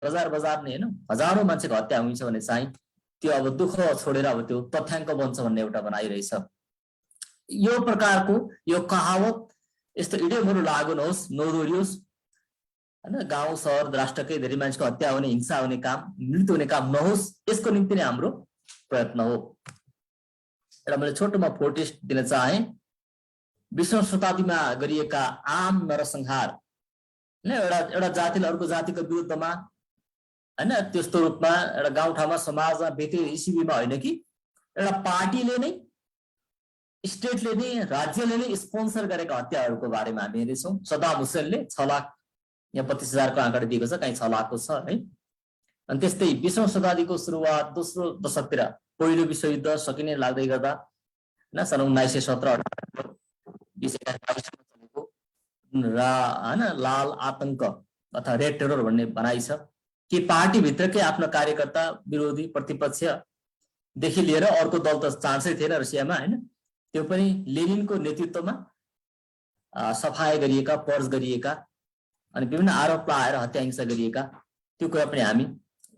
बजार बजार नै हैन हजारौं मान्छेको हत्या हुन्छ भने चाहिँ त्यो अब दुःख छोडेर अब त्यो तथ्याङ्क बन्छ भन्ने एउटा बनाइरहेछ। यो प्रकारको यो कहावत यस्तो इडियमहरु लागू नहोस्, नदोहोरियोस् हैन। गाउँ शहर राष्ट्रकै धेरै मान्छेको हत्या हुने, हिंसा हुने काम, मृत्यु हुने काम नहोस्, यसको निम्ति नै हाम्रो प्रयत्न हो। एउटा मैले छोटोमा फोरटेस्ट दिन चाहे। 20औं शताब्दीमा गरिएका आम नरसंहार हैन, एउटा जातिले अर्को जातिको विरुद्धमा हैन त्यस्तो रूपमा एउटा गाउँठाउँमा समाजमा व्यक्ति शिविरमा होइन कि एउटा पार्टीले नै स्टेटले नै राज्यले नै स्पोन्सर गरेका हत्याहरूको बारेमा हामी हेर्दैछौँ। सद्दाम हुसैनले 6 लाख यहाँ 25,000को आँकडा दिएको छ, कहीँ 6 लाखको छ है। अनि त्यस्तै 20औं शताब्दीको सुरुवात दोस्रो दशकतिर पहिलो विश्वयुद्ध सकिने लाग्दै गर्दा हैन सन् 1917-18 चलेको हैन लाल आतंक अथवा रेड टेरर भन्ने भनाइ छ कि पार्टी भित्रकै आफ्नो कार्यकर्ता विरोधी प्रतिपक्षदेखि लिएर अर्को दल त चान्सै थिएन रसियामा हैन, त्यो पनि लेनिनको नेतृत्वमा सफाया गरिएका, पर्ज गरिएका अनि विभिन्न आरोप लगाएर हत्या हिंसा गरिएका त्यो कुरा पनि हामी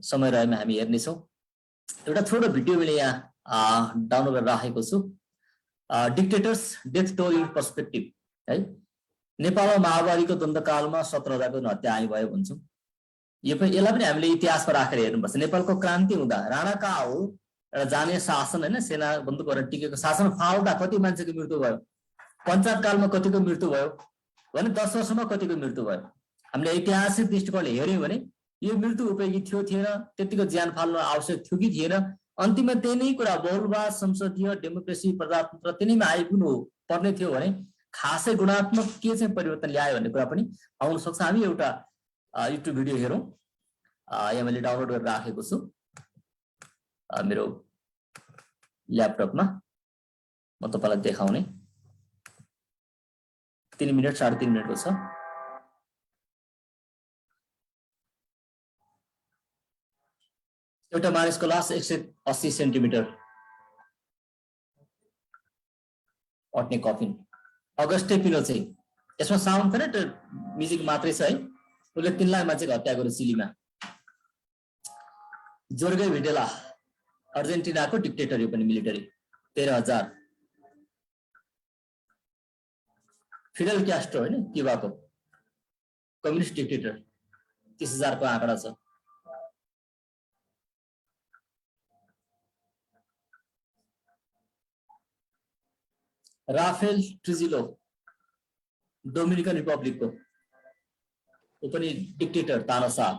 समय रहेमा हामी हेर्नेछौँ। एउटा छोटो भिडियो मैले यहाँ डाउनलोड गरेर राखेको छु। Dictators death toll in perspective है। नेपालमा माओवादीको द्वन्द्वकालमा 17,000को हत्या आइ भयो भन्छौँ। यसलाई पनि हामीले इतिहासमा राखेर हेर्नुपर्छ। नेपालको क्रान्ति हुँदा राणाका हो एउटा जाने शासन हैन, सेना बन्दुकहरु टिकेको शासन फाल्दा कति मान्छेको मृत्यु भयो, पञ्चायत कालमा कतिको मृत्यु भयो भने 10 वर्षमा कतिको मृत्यु भयो। हामीले ऐतिहासिक दृष्टिकोणले हेर्यौं भने यो मृत्यु उपयोगी थियो थिएन, त्यतिको ज्यान फाल्न आवश्यक थियो कि थिएन, अन्तिममा त्यही नै कुरा बहुलवाद, संसदीय डेमोक्रेसी, प्रजातन्त्र तिनीमा आइपुग्नु पर्ने थियो भने खासै गुणात्मक के चाहिँ परिवर्तन ल्यायो भन्ने कुरा पनि आउन सक्छ। हामी एउटा युट्युब भिडियो हेरौँ। यहाँ मैले डाउनलोड गरेर राखेको छु मेरो ल्यापटपमा, म तपाईलाई देखाउने। 3 मिनेट 3.5 मिनेटको छ। एउटा मानिसको लास 180 सेन्टिमिटर अट्ने कफिन, अगस्टे पिनोचे। यसमा साउन्ड छैन, म्युजिक मात्रै छ है। उसले 3 लाख मान्छेको हत्या गर्यो चिलीमा। जोर्गे भिडेला अर्जेन्टिनाको डिक्टेटर, यो पनि मिलिटरी, 13,000। फिडेल क्यास्ट्रो हैन क्युबाको कम्युनिस्ट डिक्टेटर, 30,000 को आँकडा छ। राफेल ट्रिजिलो डोमिनिकन रिपब्लिकको, ऊ पनि डिक्टेटर, तानाशाह।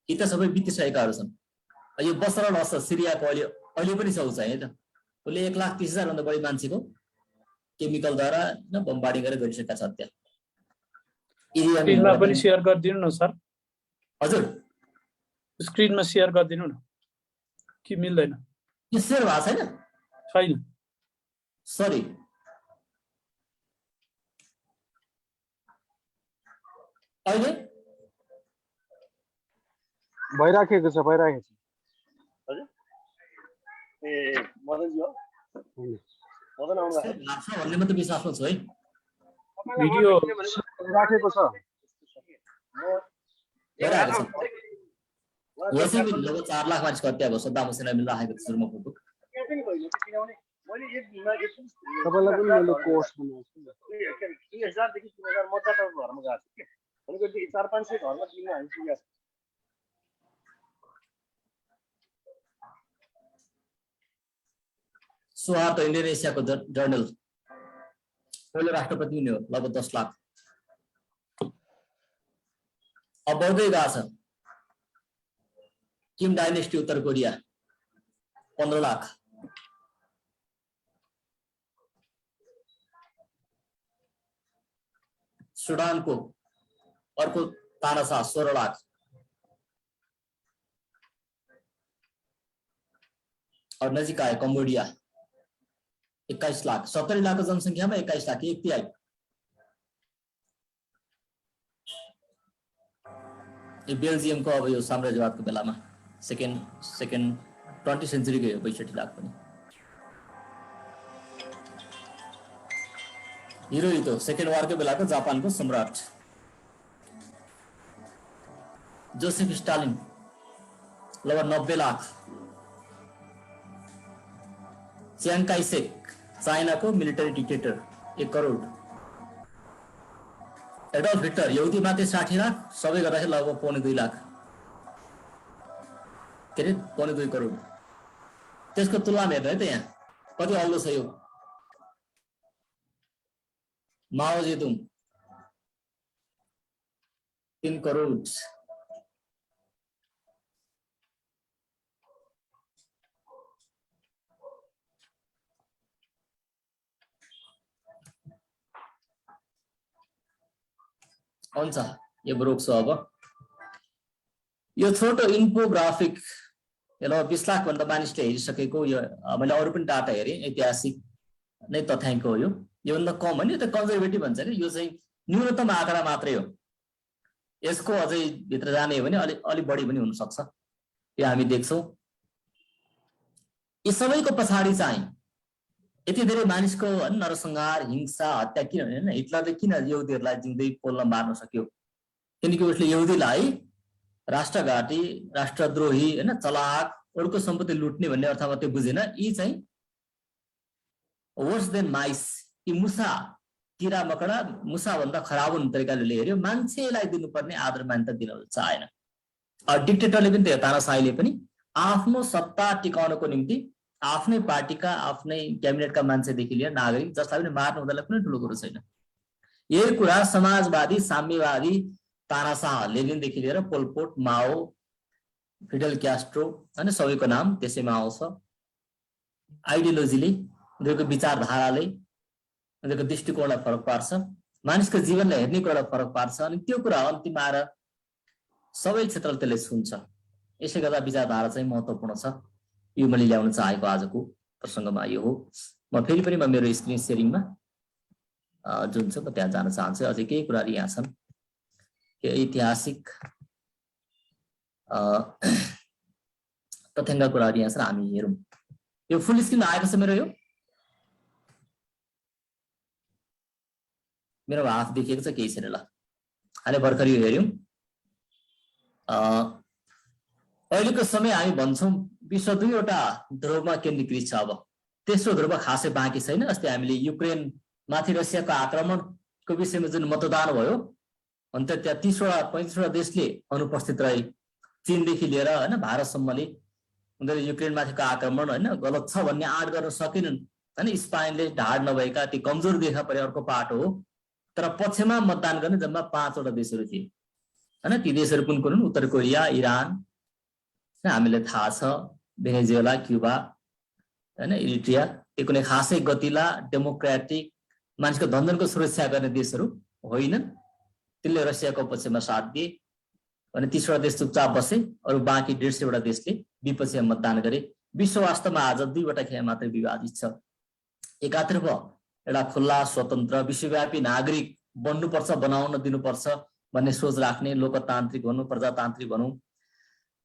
यी त सबै बितिसकेकाहरू छन्। यो बसर लस सिरियाको अहिले पनि छ है त। उसले 1,30,000 भन्दा बढी मान्छेको केमिकलद्वारा बमबार्डिङ गरेर गरिसकेका छ हत्या। स्क्रिनमा पनि शेयर गरिदिनु न सर। हजुर स्क्रिनमा शेयर गरिदिनु न कि मिल्दैन? यो शेयर भएको छैन? छैन। सरी, अहिले भइराखेको छ, भइराखेको छ। हजुर ए मदन जी हो? मदन आउनु भएको छ भन्ने म त विश्वासमा छु है। भिडियो राखेको छ। वैसे भी लगभग 4 लाख मान्छेको हत्या भयो। सद्दाम हुसैनले मिल राखेको थियो सुरुमा फोटो। मैले एक दिनमा तपाईलाई पनि मैले कोर्स बनाएको छु। 2000 देखि 3000 मतदाताको घरमा गएको छु के। भनेको 400-500 घरमा दिन हामी पुगेका छौँ। सुहार्तो इन्डोनेसियाको जर्नल, पहिलो राष्ट्रपति हुने हो, लगभग 10 लाख। अब बढ्दै गएको छ। किम डाइनेस्टी उत्तर कोरिया 15 लाख। सुडानको अर्को तानाशाह 16 लाख। और नजिक आए कम्बोडिया 21 लाख। 70 लाखको जनसङ्ख्यामा 21 लाख, 1/3। यो बेल्जियमको अब यो साम्राज्यवादको बेलामा सेकेन्ड 20 सेन्चुरीको यो 62 लाख पनि। हिरोहितो सेकेन्ड वारको बेलाको जापानको सम्राट। जोसेफ स्टालिन लगभग 90 लाख, च्याङ काइसेक चाइनाको military dictator 1 crore, Adolf Hitler यहुदी मात्रै 60 लाख, सबै गर्दाखेरि लगभग 1.25 लाख, के अरे 1.25 करोड। त्यसको तुलनामा हेर्नु है त यहाँ कति अग्लो छ यो। माओ जेदुङ 3 करोड, हुन्छ यो रोक्छु अब। यो छोटो इन्फोग्राफिक यसलाई 20 लाख भन्दा मानिसले हेरिसकेको, यो मैले अरू पनि डाटा हेरेँ, ऐतिहासिक नै तथ्याङ्क हो। योभन्दा कम होइन, यो त कन्जर्भेटिभ भन्छ नि, यो चाहिँ न्यूनतम आँकडा मात्रै हो। यसको अझै भित्र जाने हो भने अलि बढी पनि हुन सक्छ, यो हामी देख्छौँ। यी सबैको पछाडि चाहिँ यति धेरै मानिसको नरसंहार, हिंसा, हत्या किन होइन? हिटलरले किन यहुदीहरूलाई जिउँदै पोल्न मार्न सक्यो? किनकि उसले यहुदीलाई राष्ट्रघाती, राष्ट्रद्रोही होइन, चलाक, अरूको सम्पत्ति लुट्ने भन्ने अर्थमा त्यो बुझेन। यी चाहिँ वर्स देन माइस, यी मुसा, किरा मकडा, मुसा भन्दा खराब हुने तरिकाले हेर्यो। मान्छेलाई दिनुपर्ने आदर मान्यता दिन चाहेन। डिक्टेटरले पनि त्यो तानाशाहीले पनि आफ्नो सत्ता टिकाउनको निम्ति आफ्नै पार्टीका, आफ्नै क्याबिनेटका मान्छेदेखि लिएर नागरिक जसलाई पनि मार्नु उनीहरूलाई कुनै ठुलो कुरो छैन। यही कुरा समाजवादी, साम्यवादी तानाशाह, लेनिनदेखि लिएर पोलपोट, माओ, फिडेल क्यास्ट्रो होइन, सबैको नाम त्यसैमा आउँछ। आइडियोलोजीले, उनीहरूको विचारधाराले, उनीहरूको दृष्टिकोणलाई फरक पार्छ, मानिसको जीवनलाई हेर्ने कुरालाई फरक पार्छ, अनि त्यो कुरा अन्तिममा आएर सबै क्षेत्रले त्यसले छुन्छ। यसै गर्दा विचारधारा चाहिँ महत्त्वपूर्ण छ। यो मैले ल्याउन चाहेको आजको प्रसङ्गमा यो हो। म फेरि पनि मेरो स्क्रिन सेयरिङमा जुन छ म त्यहाँ जान चाहन्छु। अझै केही कुराहरू यहाँ छन्, ऐतिहासिक तथ्याङ्क कुराहरू यहाँ छन्, हामी हेरौँ। यो फुल स्क्रिन आएको छ मेरो? मेरो हात देखिएको छ, केही छैन ल। अहिले भर्खर यो हेऱ्यौँ। अहिलेको समय हामी भन्छौँ विश्व 2वटा ध्रुवमा केन्द्रीकृत छ। अब तेस्रो ध्रुव खासै बाँकी छैन। अस्ति हामीले युक्रेनमाथि रसियाको आक्रमणको विषयमा जुन मतदान भयो, अन्त त्यहाँ 30वटा 35वटा देशले अनुपस्थित रहे। चीनदेखि लिएर होइन भारतसम्मले उनीहरूले युक्रेनमाथिको आक्रमण होइन गलत छ भन्ने आँट गर्न सकेनन् होइन। स्पेनले ढाड नभएका ती कमजोर देखा परे अर्को पाटो हो। तर पक्षमा मतदान गर्ने जम्मा 5वटा देशहरू थिए होइन। ती देशहरू कुन कुन? उत्तर कोरिया, इरान, हामीलाई थाहा छ, भेनेजुएला, क्युबा होइन, इरिट्रिया। त्यो कुनै खासै गतिला, डेमोक्रेटिक, मानिसको धनजनको सुरक्षा गर्ने देशहरू होइनन्। त्यसले रसियाको पक्षमा साथ दिए अनि 30वटा देश चुपचाप बसे। अरू बाँकी 150वटा देशले विपक्षीय मतदान गरे। विश्व वास्तवमा आज 2वटा खेल मात्रै विभाजित छ। एकातर्फ एउटा खुल्ला, स्वतन्त्र, विश्वव्यापी नागरिक बन्नुपर्छ, बनाउन दिनुपर्छ भन्ने सोच राख्ने लोकतान्त्रिक भनौँ, प्रजातान्त्रिक भनौँ,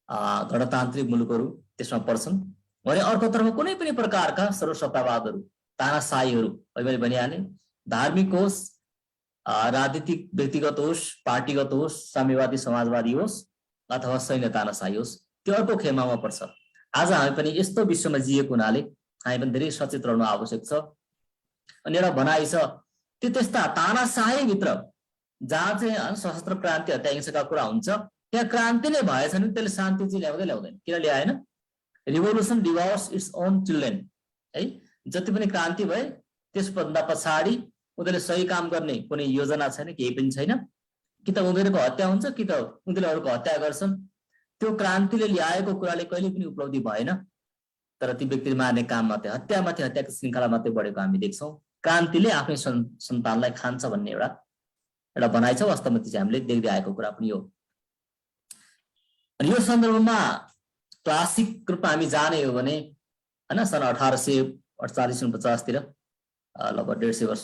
गणतान्त्रिक मुलुकहरू त्यसमा पर्छन्। भने अर्कोतर्फ कुनै पनि प्रकारका सर्वसत्तावादहरू, तानाशाहीहरू, मैले भनिहालेँ, धार्मिक होस्, राजनीतिक व्यक्तिगत होस्, पार्टीगत होस्, साम्यवादी समाजवादी होस् अथवा सैन्य तानाशाही होस्, त्यो अर्को खेमामा पर्छ। आज हामी पनि यस्तो विश्वमा जिएको हुनाले हामी पनि धेरै सचेत रहनु आवश्यक छ। अनि एउटा भनाइ छ, त्यो त्यस्ता तानाशाहीभित्र जहाँ चाहिँ सशस्त्र क्रान्ति, हत्या, हिंसाका कुरा हुन्छ, त्यहाँ क्रान्ति नै भएछ भने त्यसले शान्ति चाहिँ ल्याउँदैन। किन ल्याएन? Revolution devours its own children है। जति पनि क्रान्ति भए त्यसभन्दा पछाडि उनीहरूले सही काम गर्ने कुनै योजना छैन, केही पनि छैन। कि त उनीहरूको हत्या हुन्छ, कि त उनीहरूले अरूको हत्या गर्छन्। त्यो क्रान्तिले ल्याएको कुराले कहिले पनि उपलब्धि भएन। तर ती व्यक्तिले मार्ने काम मात्रै, हत्यामाथि हत्याको श्रृङ्खला मात्रै बढेको हामी देख्छौँ। क्रान्तिले आफ्नै सन्तानलाई खान्छ भन्ने एउटा भनाइ छ। वास्तवमा चाहिँ हामीले देख्दै आएको कुरा पनि हो। अनि यो सन्दर्भमा क्लासिक रूपमा हामी जाने हो भने होइन, सन् 1848-49 तिर लगभग 150 वर्ष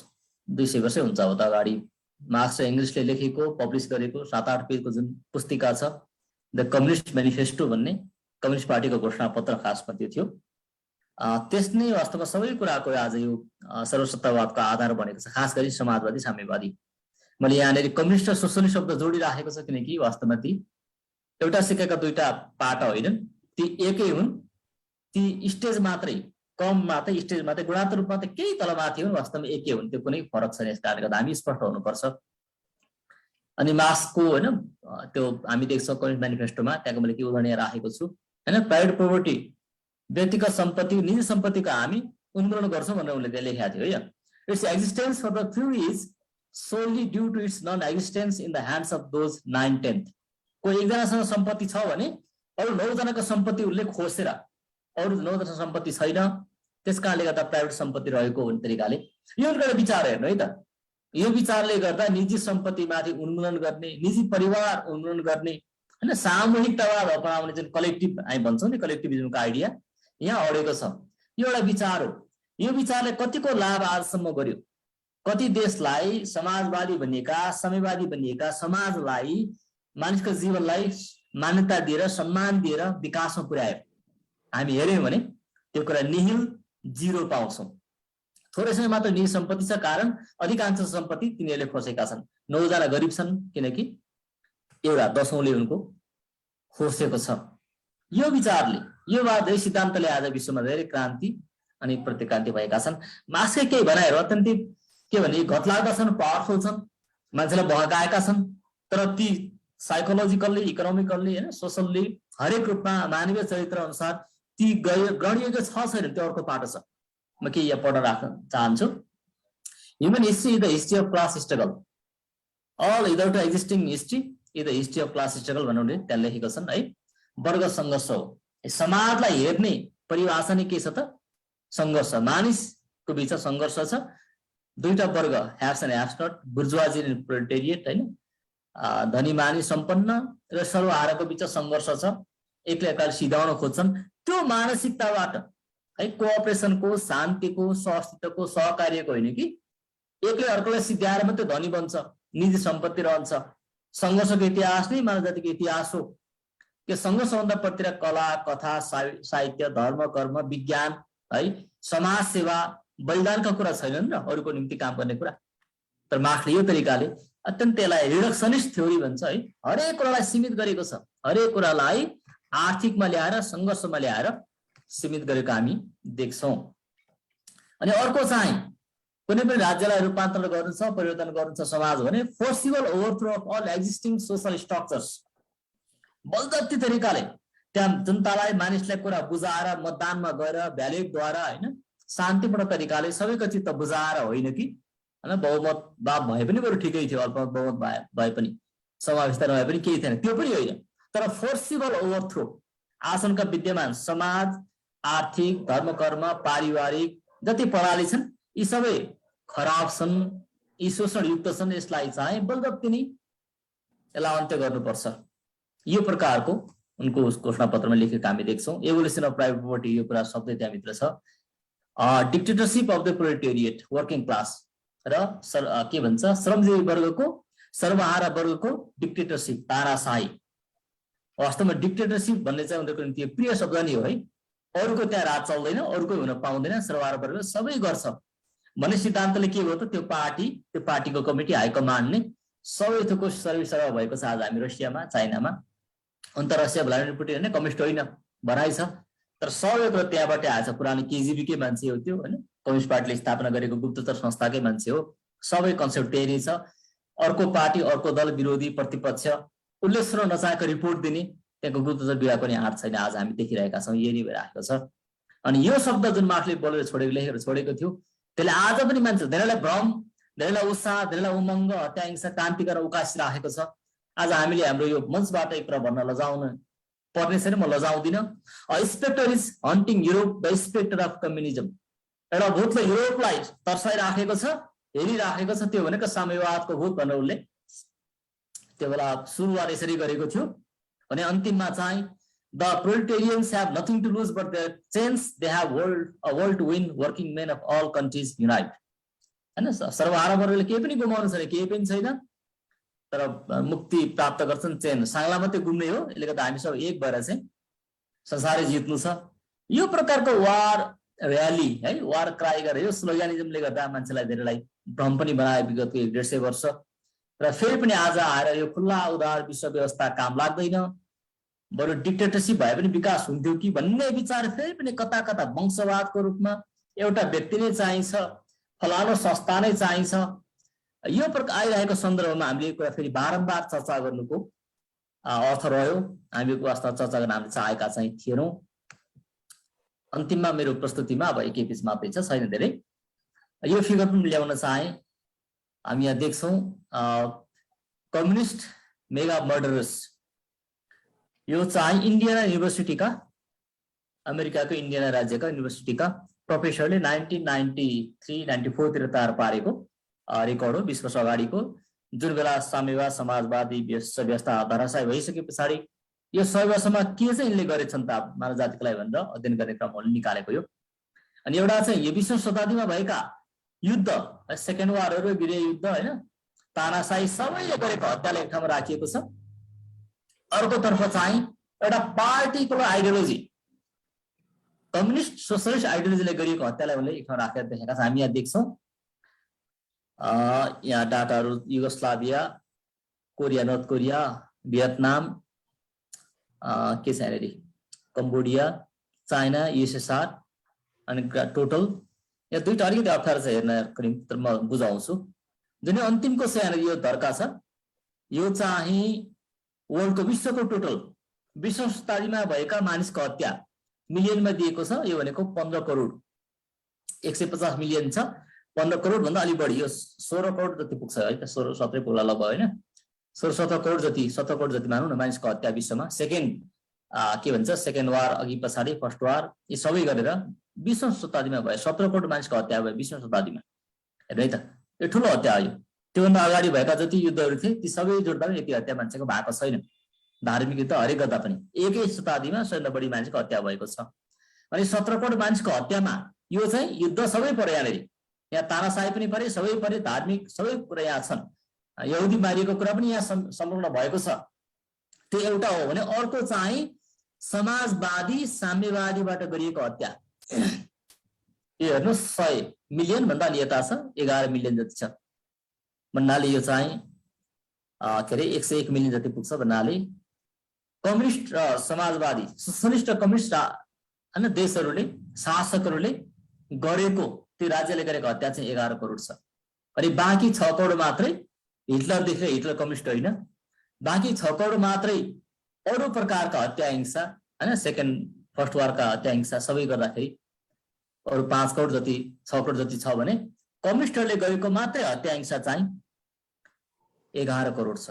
200 वर्षै हुन्छ अब त अगाडि मार्क्स र एङ्गल्सले लेखेको, पब्लिस गरेको 7-8 पेजको जुन पुस्तिका छ, द कम्युनिस्ट मेनिफेस्टो भन्ने, कम्युनिस्ट पार्टीको घोषणापत्र खासमा त्यो थियो। त्यस नै वास्तवमा सबै कुराको आज यो सर्वसत्तावादको आधार बनेको छ, खास गरी समाजवादी, साम्यवादी। मैले यहाँनिर कम्युनिस्ट र सोसलिस्ट शब्द जोडिराखेको छ किनकि वास्तवमा ती एउटा सिक्काका दुईटा पाटा होइनन्, ती एकै हुन्, ती स्टेज मात्रै कम मात्रै स्टेज मात्रै गुणात्मक रूपमा त केही तलमाथि हुन्, वास्तवमा एकै हुन्, त्यो कुनै फरक छैन। यस कारणले गर्दा हामी स्पष्ट हुनुपर्छ। अनि मास्कको होइन त्यो हामी देख्छौँ कम्युनिस्ट म्यानिफेस्टोमा, त्यहाँको मैले के उदाहरण राखेको छु होइन, प्राइभेट प्रोपर्टी व्यक्तिगत सम्पत्ति निजी सम्पत्तिको हामी उन्मूलन गर्छौँ भनेर उनले त्यहाँ लेखेको थियो है। Its existence for the few is solely due to its non-existence in the hands of those 9/10 कोही एकजनासँग सम्पत्ति छ भने अरू 9 जनाको सम्पत्ति उनले खोसेर अरू 9 जनाको सम्पत्ति छैन, त्यसकारणले गर्दा प्राइभेट सम्पत्ति रहेको भन्ने तरिकाले यो एउटा विचार हेर्नु है त। यो विचारले गर्दा निजी सम्पत्तिमाथि उन्मूलन गर्ने, निजी परिवार उन्मूलन गर्ने हैन, सामूहिकतावाद अपनाउने जुन कलेक्टिभ हामी भन्छौँ नि कलेक्टिभिजमको आइडिया यहाँ अडेको छ। यो एउटा विचार हो। यो विचारले कतिको लाभ आजसम्म गर्यो, कति देशलाई समाजवादी भनिएका साम्यवादी भनिएका समाजलाई मानिसको जीवनलाई मान्यता दिएर सम्मान दिएर विकासमा पुर्यायो। हामी हेर्यौँ भने त्यो कुरा निहिल जिरो पाउँछौँ। थोरै समय मात्र निजी सम्पत्ति छ, कारण अधिकांश सम्पत्ति तिनीहरूले खोसेका छन्। 9 जना गरिब छन् किनकि एउटा 10औंले उनको खोसेको छ। यो विचारले यो वादै सिद्धान्तले आज विश्वमा धेरै क्रान्ति अनि प्रतिक्रान्ति भएका छन्। मार्क्सकै केही भनाइहरू अत्यन्तै के भने घटलाग्दा छन्, पावरफुल छन्, मान्छेलाई भगाएका छन्, तर ती साइकोलोजिकल्ली इकोनोमिकल्ली होइन सोसल्ली हरेक रूपमा मानवीय चरित्र अनुसार ती गणियोग्य छ छैन त्यो अर्को पाटो छ। म के यहाँ पढ्न राख्न चाहन्छु। Human history is the history of class struggle, all hitherto existing history is the history of class struggle भनेर त्यहाँ लेखेको छन् है। वर्ग सङ्घर्ष हो। समाजलाई हेर्ने परिभाषा नै के छ त? सङ्घर्ष। मानिसको बीच सङ्घर्ष छ। दुईटा वर्ग ह्याभ्स एन्ड ह्याभ्स नट, बुर्जुवाजी एन्ड प्रोलेटेरिएट हैन, धनी मानिस सम्पन्न र सर्वहाराको बीच सङ्घर्ष छ। एकले अर्काले सिधाउन खोज्छन्। त्यो मानसिकताबाट है कोअपरेसनको, शान्तिको, सहअस्तित्वको, सहकार्यको होइन कि एकले अर्कोलाई सिध्याएर मात्रै धनी बन्छ, निजी सम्पत्ति रहन्छ। सङ्घर्षको इतिहास नै मानव जातिको इतिहास हो। यो सङ्घर्षभन्दा प्रतितिर कला, कथा, साहित्य, धर्म, कर्म, विज्ञान है, समाज सेवा, बलिदानका कुरा छैनन् र अरूको निम्ति काम गर्ने कुरा। तर मार्क्सले यो तरिकाले अत्यन्त यसलाई रिडक्सनिस्ट थ्योरी भन्छ है, हरेक कुरालाई सीमित गरेको छ। हरेक कुरालाई आर्थिकमा ल्याएर सङ्घर्षमा ल्याएर सीमित गरेको हामी देख्छौँ। अनि अर्को चाहिँ कुनै पनि राज्यलाई रूपान्तरण गर्नु छ, परिवर्तन गर्नु छ समाज भने forcible overthrow of all existing social structures, बलजफ्ती तरिकाले त्यहाँ जनतालाई मानिसलाई कुरा बुझाएर मतदानमा गएर भ्यालेटद्वारा होइन शान्तिपूर्ण तरिकाले सबैको चित्त बुझाएर होइन कि होइन बहुमत भए पनि बरु ठिकै थियो, अल्पमत बहुमत भए पनि समावेशता नभए पनि केही थिएन, त्यो पनि होइन। तर फोर्सिबल ओभरथ्रो आसनका विद्यमान समाज, आर्थिक, धर्म, कर्म, पारिवारिक जति प्रणाली छन् यी सबै खराब छन्, यी शोषणयुक्त छन्। यसलाई चाहिँ बलजफ्ती नै यसलाई अन्त्य गर्नुपर्छ। यो प्रकारको उनको घोषणा पत्रमा लेखेको हामी देख्छौँ। एभोल्युसन अफ प्राइभेट प्रोपर्टी यो कुरा शब्द त्यहाँभित्र छ। Dictatorship of the proletariat working class र के भन्छ श्रमजीवी वर्गको, सर्वहारा वर्गको डिक्टेटरसिप, तानाशाही। वास्तवमा डिक्टेटरसिप भन्ने चाहिँ उनीहरूको निम्ति प्रिय शब्द नै हो है। अरूको त्यहाँ राज चल्दैन, अरूको हुन पाउँदैन, सर्वहारा वर्ग सबै गर्छ भन्ने सिद्धान्तले के भयो त त्यो पार्टी, त्यो पार्टीको कमिटी, हाइकमान्ड नै सबै थोकको सर्वसर्व भएको छ आज हामी रसियामा, चाइनामा। अन्तर्राष्ट्रिय भ्लादिमिर पुटिन होइन कम्युनिस्ट होइन भनाइ छ, तर सबै कुरा त्यहाँबाटै आएछ। पुरानो केजिबीकै मान्छे हो त्यो होइन, कम्युनिस्ट पार्टीले स्थापना गरेको गुप्तचर संस्थाकै मान्छे हो। सबै कन्सेप्ट त्यही छ। अर्को पार्टी, अर्को दल, विरोधी, प्रतिपक्ष, उसले सुन्न नचाहेको रिपोर्ट दिने, त्यहाँको गुप्तचर विभाग पनि हात छैन। आज हामी देखिरहेका छौँ, यही भइरहेको छ। अनि यो शब्द जुन मार्क्सले बोलेर छोडेको, लेखेर छोडेको थियो, त्यसले आज पनि मान्छे धेरैलाई भ्रम, धेरैलाई उत्साह, धेरैलाई उमङ्ग, हत्या, हिंसा, क्रान्ति गरेर उकासिराखेको छ। आज हामीले हाम्रो यो मञ्चबाट एक कुरा भन्न लजाउन पर्ने छैन, म लजाउँदिनँ। Spectre is haunting Europe, the spectre of communism. एउटा भूतले युरोपलाई तर्साइराखेको छ, हेरिराखेको छ। त्यो भनेको साम्यवादको भूत भनेर उसले त्यो बेला सुरुवात यसरी गरेको थियो। भने अन्तिममा चाहिँ the proletarians have nothing to lose but their chains they have a world to win, working men of all countries unite. होइन सर्वहारा वर्गले केही पनि गुमाउनु छैन, केही पनि छैन, तर मुक्ति प्राप्त गर्छन्। चेन साङ्ला मात्रै गुम्ने हो। यसले गर्दा हामी सब एक भएर चाहिँ संसारै जित्नु छ। यो प्रकारको वार र्याली है, वार क्राई गरेर यो स्लोगानिजमले गर्दा मान्छेलाई धेरैलाई भ्रम पनि बनायो विगतको 150 वर्ष। र फेरि पनि आज आएर यो खुल्ला उदार विश्व व्यवस्था काम लाग्दैन, बरु डिक्टेटरसिप भए पनि विकास हुन्थ्यो कि भन्ने विचार फेरि पनि कता कता वंशवादको रूपमा एउटा व्यक्ति नै चाहिन्छ, फलानो संस्था नै चाहिन्छ, यो प्रकार आइरहेको सन्दर्भमा हामीले यो कुरा फेरि बारम्बार चर्चा गर्नुको अर्थ रह्यो। हामी यो वास्तवमा चर्चा गर्न हामीले चाहेका चाहिँ थिएनौँ। अन्तिममा मेरो प्रस्तुतिमा अब एकै पेज मात्रै छ, छैन धेरै। यो फिगर पनि ल्याउन चाहे। हामी यहाँ देख्छौँ कम्युनिस्ट मेगा मर्डरर्स, यो चाहिँ इन्डियाना युनिभर्सिटीका, अमेरिकाको इन्डियाना राज्यका युनिभर्सिटीका प्रोफेसरले 1993-94 तिर तयार पारेको रेकर्ड हो, 20 वर्ष अगाडिको, जुन बेला साम्यवाद समाजवादी व्यवस्था धराशायी भइसके पछाडि यो 100 वर्षमा के चाहिँ यिनले गरेछन् त मानव जातिको लागि भनेर अध्ययन गर्ने क्रमहरूले निकालेको यो। अनि एउटा चाहिँ यो 20औं शताब्दीमा भएका युद्ध, सेकेन्ड वारहरू, गृह युद्ध होइन, तानाशाही सबैले गरेको हत्यालाई एक ठाउँमा राखिएको छ। अर्कोतर्फ चाहिँ एउटा पार्टिकुलर आइडियोलोजी, कम्युनिस्ट सोशलिस्ट आइडियोलोजीले गरिएको हत्यालाई उनले एक ठाउँ राखेर देखेका छ। हामी यहाँ देख्छौँ यहाँ डाटाहरू Yugoslavia, Korea, north Korea, Vietnam, के छ यहाँनिर कम्बोडिया, चाइना, युएसएसआर, अनि टोटल यहाँ दुईटा अलिकति अप्ठ्यारो छ हेर्न तर म बुझाउँछु। जुन अन्तिमको चाहिँ यहाँनिर यो धर्का छ, यो चाहिँ वर्ल्डको विश्वको टोटल 20औं शताब्दीमा भएका मानिसको हत्या मिलियनमा दिएको छ। यो भनेको 15 करोड, 150 मिलियन छ, 15 करोड भन्दा अलि बढी, यो 16 करोड जति पुग्छ है त, 16-17 पुग्ला लगभग होइन, 16-17 करोड जति, 17 करोड जति मानौँ न मानिसको हत्या विश्वमा। सेकेन्ड के भन्छ, सेकेन्ड वार अघि पछाडि, फर्स्ट वार, यी सबै गरेर 20औं शताब्दीमा भयो 17 करोड मानिसको हत्या भयो 20औं शताब्दीमा। हेर्नु है त, यो ठुलो हत्या हो। त्योभन्दा अगाडि भएका जति युद्धहरू थिए ती सबै जोड्दा पनि यति हत्या मान्छेको भएको छैन। धार्मिक युद्ध हरेक गर्दा पनि एकै शताब्दीमा 100 बढी मानिसको हत्या भएको छ। अनि 17 करोड मानिसको हत्यामा यो चाहिँ युद्ध सबै परे, यहाँनिर यहाँ तानाशाही पनि परे, सबै परे, धार्मिक सबै कुरा यहाँ छन्। यहुदी मारिएको कुरा पनि यहाँ सम्पूर्ण भएको छ। त्यो एउटा हो भने अर्को चाहिँ समाजवादी साम्यवादीबाट गरिएको हत्या। यो हेर्नुहोस् 100 मिलियन भन्दा अलि यता छ, 11 मिलियन जति छ भन्नाले यो चाहिँ के अरे 101 मिलियन जति पुग्छ भन्नाले कम्युनिस्ट र समाजवादी सोशलिस्ट र कम्युनिस्ट होइन देशहरूले, शासकहरूले गरेको, त्यो राज्यले गरेको हत्या चाहिँ 11 करोड छ। अनि बाँकी 6 करोड मात्रै हिटलरदेखि, हिटलर कम्युनिस्ट होइन, बाँकी 6 करोड मात्रै अरू प्रकारका हत्या हिंसा होइन, सेकेन्ड फर्स्ट वारका हत्या हिंसा सबै गर्दाखेरि अरू 5 करोड जति, 6 करोड जति छ भने कम्युनिस्टहरूले गरेको मात्रै हत्या हिंसा चाहिँ 11 करोड छ।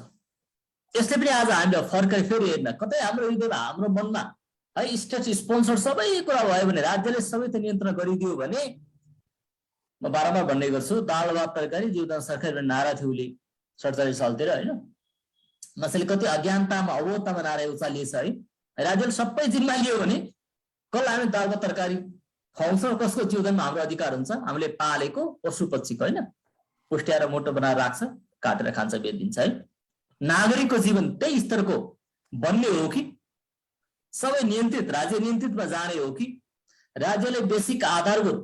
यसले पनि आज हामीले फर्केर फेरि हेर्न कतै हाम्रो हृदयमा, हाम्रो मनमा है स्टेट स्पोन्सर सबै कुरा भयो भने, राज्यले सबै त नियन्त्रण गरिदियो भने, म बारम्बार भन्ने गर्छु, दाल भात तरकारी जीवदान सरकार भन्ने नारा थियो उसले 47 सालतिर होइन। मान्छेले कति अज्ञानतामा अवोधतामा नारा उचालिएछ है। राज्यले सबै जिम्मा लियो भने कसलाई हामी दाल भात तरकारी खुवाउँछौँ, कसको जीवनमा हाम्रो अधिकार हुन्छ? हामीले पालेको पशु पक्षीको होइन, पुष्ट्याएर मोटो बनाएर राख्छ, काटेर खान्छ, बेचिदिन्छ है। नागरिकको जीवन त्यही स्तरको बन्ने हो कि सबै नियन्त्रित, राज्य नियन्त्रितमा जाने हो कि राज्यले बेसिक आधारभूत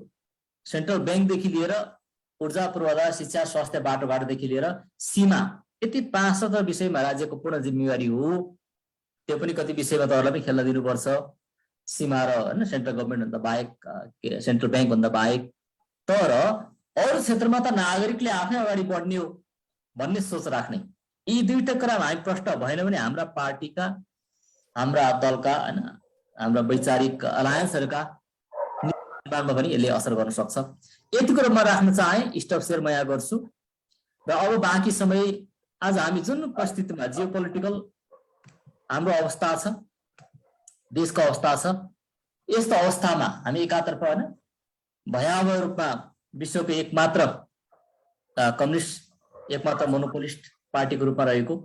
सेन्ट्रल ब्याङ्कदेखि लिएर ऊर्जा पूर्वाधार, शिक्षा, स्वास्थ्य, बाटोघाटोदेखि लिएर सीमा, यति 5-7 विषयमा राज्यको पूर्ण जिम्मेवारी हो। त्यो पनि कति विषयमा तपाईँहरूलाई पनि खेल्न दिनुपर्छ, सीमा र होइन सेन्ट्रल गभर्मेन्ट भन्दा बाहेक, सेन्ट्रल ब्याङ्क भन्दा बाहेक। तर अरू क्षेत्रमा त नागरिकले आफै अगाडि बढ्ने हो भन्ने सोच राख्ने, यी दुईटा कुरामा हामी प्रष्ट भएन भने हाम्रा पार्टीका, हाम्रा दलका होइन, हाम्रा वैचारिक अलायन्सहरूका निर्माणमा पनि यसले असर गर्न सक्छ। यति कुरो म राख्न चाहे, स्टप सेयर म यहाँ गर्छु। र अब बाँकी समय आज हामी जुन परिस्थितिमा, जियोपोलिटिकल हाम्रो अवस्था छ, देशको अवस्था छ, यस्तो अवस्थामा हामी एकातर्फ होइन भयावह रूपमा विश्वको एकमात्र कम्युनिस्ट, एकमात्र मोनोपोलिस्ट पार्टीको रूपमा रहेको,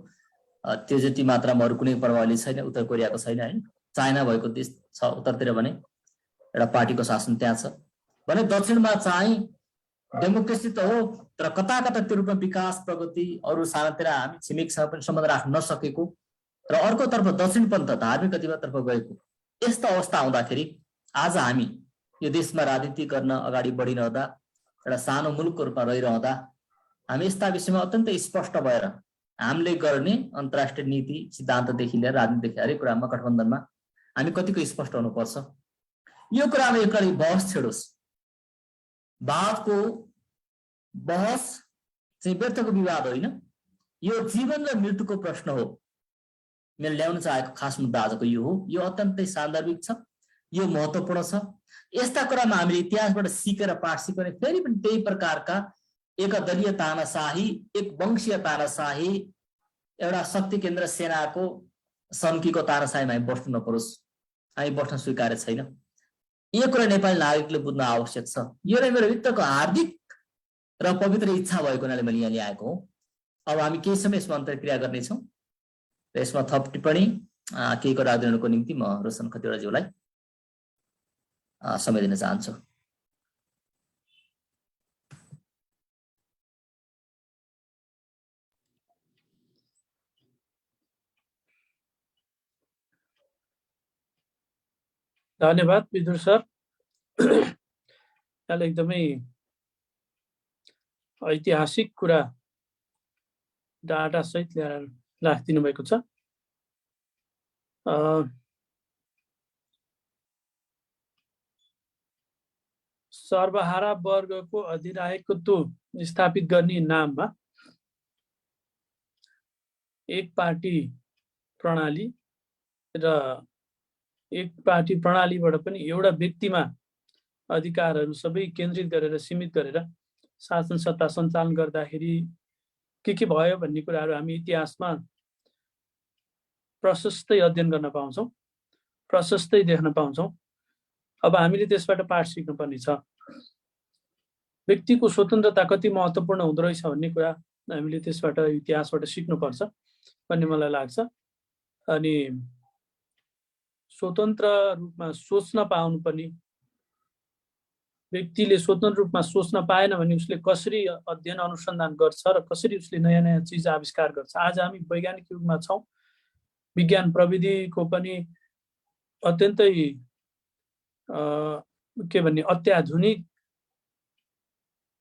त्यो जति मात्रामा अरू कुनै प्रभावले छैन, उत्तर कोरियाको छैन होइन, चाइना भएको देश छ उत्तरतिर भने एउटा पार्टीको शासन त्यहाँ छ भने, दक्षिणमा चाहिँ डेमोक्रेसी त हो तर कता कता त्यो रूपमा विकास प्रगति अरू सानातिर हामी छिमेकसँग पनि सम्बन्ध राख्न नसकेको, र अर्कोतर्फ दक्षिणपन्थ धार्मिक गतिविधितर्फ गएको, यस्तो अवस्था आउँदाखेरि आज हामी यो देशमा राजनीति गर्न अगाडि बढिरहँदा, एउटा सानो मुलुकको रूपमा रहिरहँदा हामी यस्ता विषयमा अत्यन्तै स्पष्ट भएर हामीले गर्ने अन्तर्राष्ट्रिय नीति सिद्धान्तदेखि लिएर राजनीतिदेखि हरेक कुरामा गठबन्धनमा हामी कतिको स्पष्ट हुनुपर्छ। यो कुरामा एकलाई बहस छेडोस्। वादको बहस चाहिँ व्यर्थको विवाद होइन, यो जीवन र मृत्युको प्रश्न हो। मैले ल्याउन चाहेको खास मुद्दा आजको यो हो। यो अत्यन्तै सान्दर्भिक छ, यो महत्त्वपूर्ण छ। यस्ता कुरामा हामीले इतिहासबाट सिकेर पाठ सिक्ने फेरि पनि त्यही प्रकारका एकदलीय तानाशाही, एक वंशीय तानाशाही, एउटा शक्ति केन्द्र सेनाको सन्कीको तानाशाहीमा हामी बस्नु नपरोस्। हामी बस्न स्वीकार्य छैन। यो कुरा नेपाली नागरिकले बुझ्न आवश्यक छ। यो नै मेरो भित्रको हार्दिक र पवित्र इच्छा भएको हुनाले मैले यहाँ ल्याएको हो। अब हामी केही समय यसमा अन्तर्क्रिया गर्नेछौँ र यसमा थप टिप्पणी केही कुरा दिनको निम्ति म रोशन खतिवडाज्यूलाई समय दिन चाहन्छु। धन्यवाद विदुर सर। यहाँले एकदमै ऐतिहासिक कुरा डाटा सहित ल्याएर राखिदिनु भएको छ। सर्वहारा वर्गको अधिनायकत्व स्थापित गर्ने नाममा एक पार्टी प्रणाली र एक पार्टी प्रणालीबाट पनि एउटा व्यक्तिमा अधिकारहरू सबै केन्द्रित गरेर सीमित गरेर शासन सत्ता सञ्चालन गर्दाखेरि के भयो भन्ने कुराहरू हामी इतिहासमा प्रशस्तै अध्ययन गर्न पाउँछौँ, प्रशस्तै देख्न पाउँछौँ। अब हामीले त्यसबाट पाठ सिक्नुपर्ने छ। व्यक्तिको स्वतन्त्रता कति महत्त्वपूर्ण हुँदो रहेछ भन्ने कुरा हामीले त्यसबाट इतिहासबाट सिक्नुपर्छ भन्ने मलाई लाग्छ। अनि स्वतन्त्र रूपमा सोच्न पाउनु पनि, व्यक्तिले स्वतन्त्र रूपमा सोच्न पाएन भने उसले कसरी अध्ययन अनुसन्धान गर्छ र कसरी उसले नयाँ नयाँ चिज आविष्कार गर्छ। आज हामी वैज्ञानिक युगमा छौँ। विज्ञान प्रविधिको पनि अत्यन्तै के भन्ने अत्याधुनिक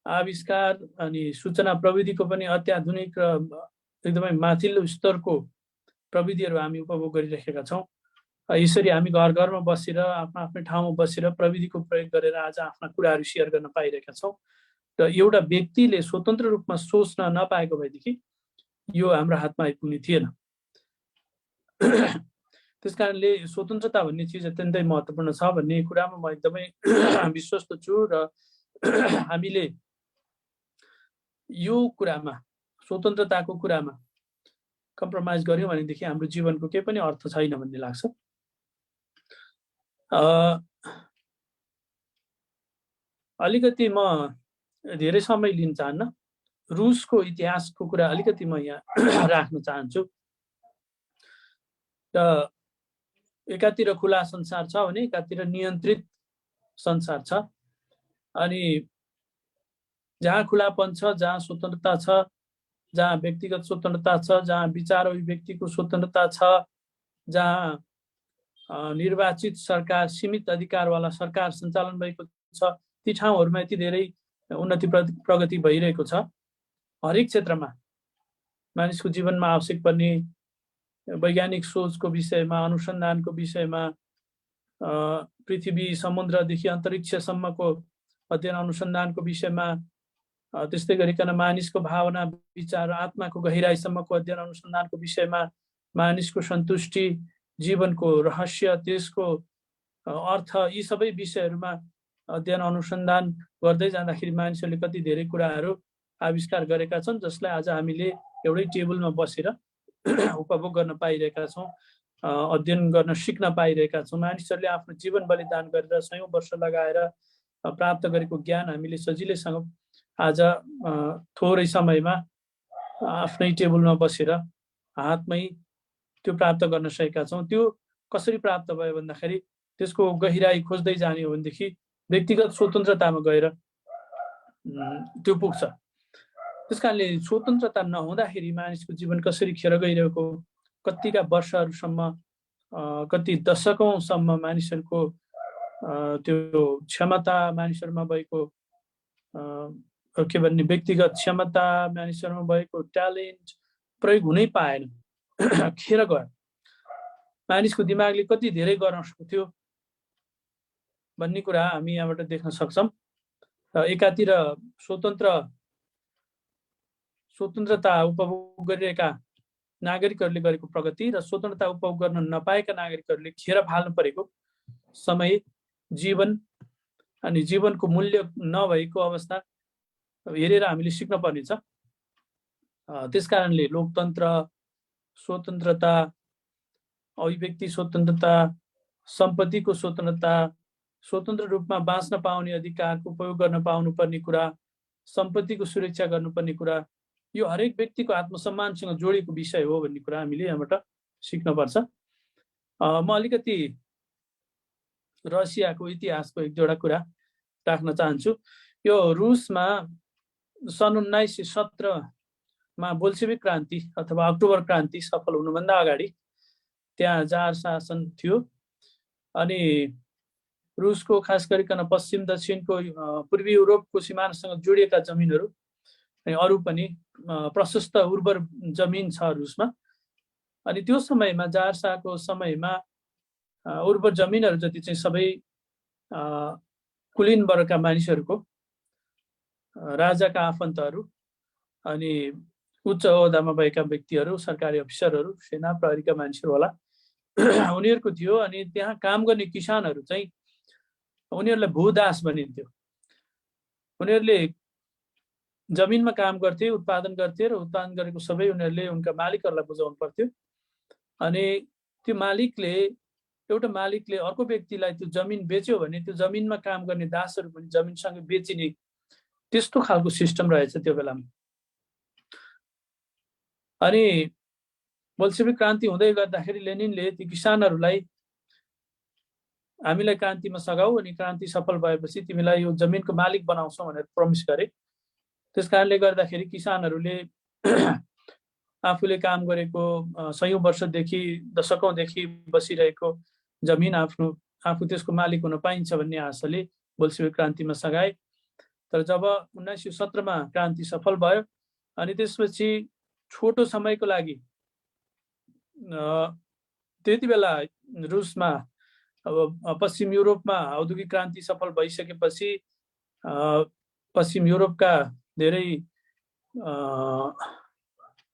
आविष्कार अनि सूचना प्रविधिको पनि अत्याधुनिक र एकदमै माथिल्लो स्तरको प्रविधिहरू हामी उपभोग गरिरहेका छौँ। यसरी हामी घर घरमा बसेर आफ्नो आफ्नो ठाउँमा बसेर प्रविधिको प्रयोग गरेर आज आफ्ना कुराहरू सेयर गर्न पाइरहेका छौँ। र एउटा व्यक्तिले स्वतन्त्र रूपमा सोच्न नपाएको भएदेखि यो हाम्रो हातमा आइपुग्ने थिएन। त्यसकारणले स्वतन्त्रता भन्ने चिज अत्यन्तै महत्त्वपूर्ण छ भन्ने कुरामा म एकदमै विश्वस्त छु। र हामीले यो कुरामा, स्वतन्त्रताको कुरामा कम्प्रोमाइज गर्यौँ भनेदेखि हाम्रो जीवनको केही पनि अर्थ छैन भन्ने लाग्छ। अलिकति म धेरै समय लिन चाहन्न, रुसको इतिहासको कुरा अलिकति म यहाँ राख्न चाहन्छु। र एकातिर खुला संसार छ भने एकातिर नियन्त्रित संसार छ। अनि जहाँ खुलापन छ, जहाँ स्वतन्त्रता छ, जहाँ व्यक्तिगत स्वतन्त्रता छ, जहाँ विचार अभिव्यक्तिको स्वतन्त्रता छ, जहाँ निर्वाचित सरकार, सीमित अधिकारवाला सरकार सञ्चालन भएको छ, ती ठाउँहरूमा यति धेरै उन्नति प्रगति भइरहेको छ। हरेक क्षेत्रमा मानिसको जीवनमा आवश्यक पर्ने वैज्ञानिक सोचको विषयमा, अनुसन्धानको विषयमा, पृथ्वी समुद्रदेखि अन्तरिक्षसम्मको अध्ययन अनुसन्धानको विषयमा, त्यस्तै गरिकन मानिसको भावना, विचार, आत्माको गहिराईसम्मको अध्ययन अनुसन्धानको विषयमा, मानिसको सन्तुष्टि, जीवनको रहस्य, त्यसको अर्थ, यी सबै विषयहरूमा अध्ययन अनुसन्धान गर्दै जाँदाखेरि मानिसहरूले कति धेरै कुराहरू आविष्कार गरेका छन्, जसलाई आज हामीले एउटै टेबलमा बसेर उपभोग गर्न पाइरहेका छौँ, अध्ययन गर्न सिक्न पाइरहेका छौँ। मानिसहरूले आफ्नो जीवन बलिदान गरेर सयौं वर्ष लगाएर प्राप्त गरेको ज्ञान हामीले सजिलैसँग आज थोरै समयमा आफ्नै टेबलमा बसेर हातमै त्यो प्राप्त गर्न सकेका छौँ। त्यो कसरी प्राप्त भयो भन्दाखेरि त्यसको गहिराई खोज्दै जाने हो भनेदेखि व्यक्तिगत स्वतन्त्रतामा गएर त्यो पुग्छ। त्यसकारणले स्वतन्त्रता नहुँदाखेरि मानिसको जीवन कसरी खेर गइरहेको, कतिका वर्षहरूसम्म, कति दशकौँसम्म मानिसहरूको त्यो क्षमता, मानिसहरूमा भएको के भन्ने व्यक्तिगत क्षमता, मानिसहरूमा भएको ट्यालेन्ट, प्रयोग हुनै पाएन खेर गयो मानिसको दिमागले कति धेरै गर्न सक्थ्यो भन्ने कुरा हामी यहाँबाट देख्न सक्छौं एकातिर स्वतन्त्रता उपभोग गरिरहेका नागरिकहरूले गरेको प्रगति र स्वतन्त्रता उपभोग गर्न नपाएका नागरिकहरूले खेर फाल्नु परेको समय जीवन अनि जीवनको मूल्य नभएको अवस्था हेरेर हामीले सिक्न पर्नेछ त्यसकारणले लोकतन्त्र स्वतन्त्रता अभिव्यक्ति स्वतन्त्रता सम्पत्तिको स्वतन्त्रता स्वतन्त्र रूपमा बाँच्न पाउने अधिकारको उपयोग गर्न पाउनु पर्ने कुरा सम्पत्तिको सुरक्षा गर्नुपर्ने कुरा यो हरेक व्यक्तिको आत्मसम्मानसँग जोडिएको विषय हो भन्ने कुरा हामीले यहाँबाट सिक्नुपर्छ म अलिकति रसियाको इतिहासको एक जोडा कुरा राख्न चाहन्छु यो रुसमा सन् 1917 मा बोल्सेविक क्रान्ति अथवा अक्टोबर क्रान्ति सफल हुनुभन्दा अगाडि त्यहाँ जार शासन थियो अनि रुसको खास गरिकन पश्चिम दक्षिणको पूर्वी युरोपको सिमानासँग जोडिएका जमिनहरू अनि अरू पनि प्रशस्त उर्वर जमिन छ रुसमा अनि त्यो समयमा जार शाहको समयमा उर्वर जमिनहरू जति चाहिँ सबै कुलीन वर्गका मानिसहरूको राजाका आफन्तहरू अनि उच्च ओहदामा भएका व्यक्तिहरू सरकारी अफिसरहरू सेना प्रहरीका मानिसहरू होला उनीहरूको थियो अनि त्यहाँ काम गर्ने किसानहरू चाहिँ उनीहरूलाई भूदास भनिन्थ्यो उनीहरूले जमिनमा काम गर्थे उत्पादन गर्थे र उत्पादन गरेको सबै उनीहरूले उनका मालिकहरूलाई बुझाउनु पर्थ्यो अनि त्यो एउटा मालिकले अर्को व्यक्तिलाई त्यो जमिन बेच्यो भने त्यो जमिनमा काम गर्ने दासहरू पनि जमिनसँगै बेचिने त्यस्तो खालको सिस्टम रहेछ त्यो बेलामा अनि बोल्सेविक क्रान्ति हुँदै गर्दाखेरि लेनिनले ती किसानहरूलाई हामीलाई क्रान्तिमा सघाऊ अनि क्रान्ति सफल भएपछि तिमीलाई यो जमिनको मालिक बनाउँछौ भनेर प्रमिस गरे त्यसकारणले गर्दाखेरि किसानहरूले आफूले काम गरेको सयौं वर्षदेखि दशकौंदेखि बसिरहेको जमिन आफू त्यसको मालिक हुन पाइन्छ भन्ने आशाले बोल्सेविक क्रान्तिमा सघाए तर जब 1917 मा क्रान्ति सफल भयो अनि त्यसपछि छोटो समयको लागि त्यति बेला रुसमा पश्चिम युरोपमा औद्योगिक क्रान्ति सफल भइसकेपछि पश्चिम युरोपका धेरै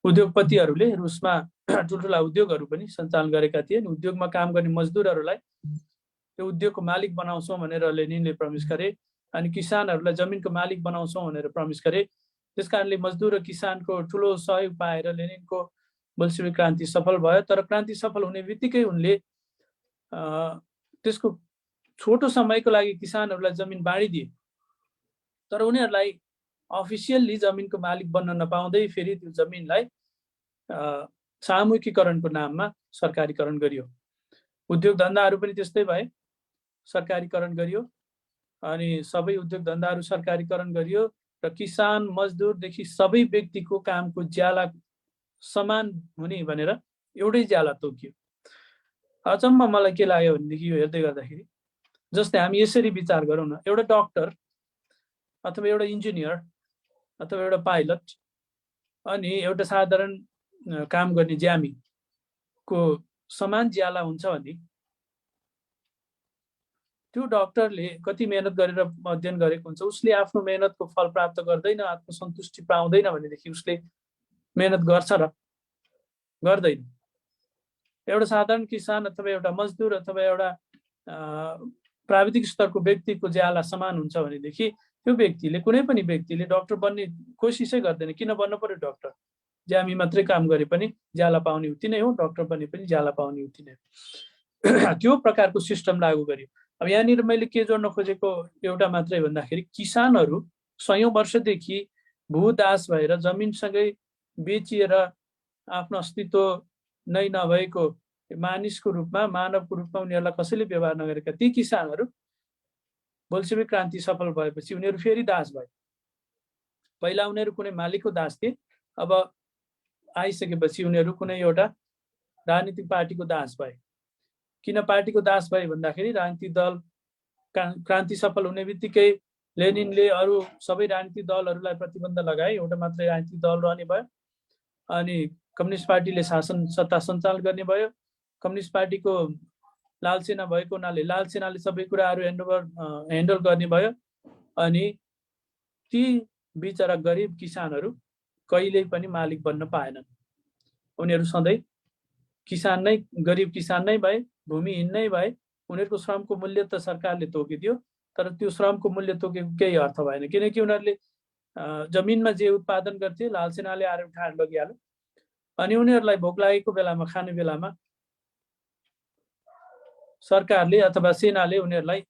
उद्योगपतिहरूले रुसमा ठुल्ठुला उद्योगहरू पनि सञ्चालन गरेका थिए उद्योगमा काम गर्ने मजदुरहरूलाई त्यो उद्योगको मालिक बनाउँछौँ भनेर लेनिनले प्रमिस गरे अनि किसानहरूलाई जमिनको मालिक बनाउँछौँ भनेर प्रमिस गरे त्यसकारणले मजदुर र किसानको ठुलो सहयोग पाएर लेनिनको बोल्सेविक क्रान्ति सफल भयो तर क्रान्ति सफल हुने बित्तिकै उनले त्यसको छोटो समयको लागि किसानहरूलाई जमिन बाँडिदिए तर उनीहरूलाई अफिसियल्ली जमिनको मालिक बन्न नपाउँदै फेरि त्यो जमिनलाई सामूहिकीकरणको नाममा सरकारीकरण गरियो उद्योग धन्दाहरू पनि त्यस्तै भए सरकारीकरण गरियो अनि सबै उद्योग धन्दाहरू सरकारीकरण गरियो र किसान मजदुरदेखि सबै व्यक्तिको कामको ज्याला समान हुने भनेर एउटै ज्याला तोकियो अचम्म मलाई के लाग्यो भनेदेखि यो हेर्दै गर्दाखेरि जस्तै हामी यसरी विचार गरौँ न एउटा डाक्टर अथवा एउटा इन्जिनियर अथवा एउटा पाइलट अनि एउटा साधारण काम गर्ने ज्यामीको समान ज्याला हुन्छ भने त्यो डाक्टरले कति मेहनत गरेर अध्ययन गरेको हुन्छ उसले आफ्नो मेहनतको फल प्राप्त गर्दैन आत्मसन्तुष्टि पाउँदैन भनेदेखि उसले मेहनत गर्छ र गर्दैन एउटा साधारण किसान अथवा एउटा मजदुर अथवा एउटा प्राविधिक स्तरको व्यक्तिको ज्याला समान हुन्छ भनेदेखि त्यो व्यक्तिले कुनै पनि व्यक्तिले डाक्टर बन्ने कोसिसै गर्दैन किन बन्न पर्यो डाक्टर ज्यामी मात्रै काम गरे पनि ज्याला पाउने उति नै हो डाक्टर बने पनि ज्याला पाउने उति नै हो त्यो प्रकारको सिस्टम लागू गरियो अब यहाँनिर मैले के जोड्न खोजेको एउटा मात्रै भन्दाखेरि किसानहरू सयौं वर्षदेखि भूदास भएर जमिनसँगै बेचिएर आफ्नो अस्तित्व नै नभएको मानिसको रूपमा मानवको रूपमा उनीहरूलाई कसैले व्यवहार नगरेका ती किसानहरू बोल्सेविक क्रान्ति सफल भएपछि उनीहरू फेरि दास भए पहिला उनीहरू कुनै मालिकको दास थिए अब आइसकेपछि उनीहरू कुनै एउटा राजनीतिक पार्टीको दास भए किन पार्टीको दास भए भन्दाखेरि राजनीतिक दल क्रान्ति सफल हुने बित्तिकै लेनिनले अरू सबै राजनीतिक दलहरूलाई प्रतिबन्ध लगाए एउटा मात्रै राजनीतिक दल रहने भयो अनि कम्युनिस्ट पार्टीले सत्ता सञ्चालन गर्ने भयो। कम्युनिस्ट पार्टीको लालसेना भएको हुनाले लालसेनाले सबै कुराहरू ह्यान्डल गर्ने भयो। अनि ती बिचरा गरिब किसानहरू कहिल्यै पनि मालिक बन्न पाएनन्। उनीहरू सधैँ किसान नै, गरिब किसान नै भए, भूमिहीन नै भए। उनीहरूको श्रमको मूल्य त सरकारले तोकिदियो, तर त्यो श्रमको मूल्य तोकेको केही अर्थ भएन, किनकि उनीहरूले जमिनमा जे उत्पादन गर्थे लालसेनाले आएर उठाएर लगिहाल्यो। अनि उनीहरूलाई भोक लागेको बेलामा, खाने बेलामा सरकारले अथवा सेनाले उनीहरूलाई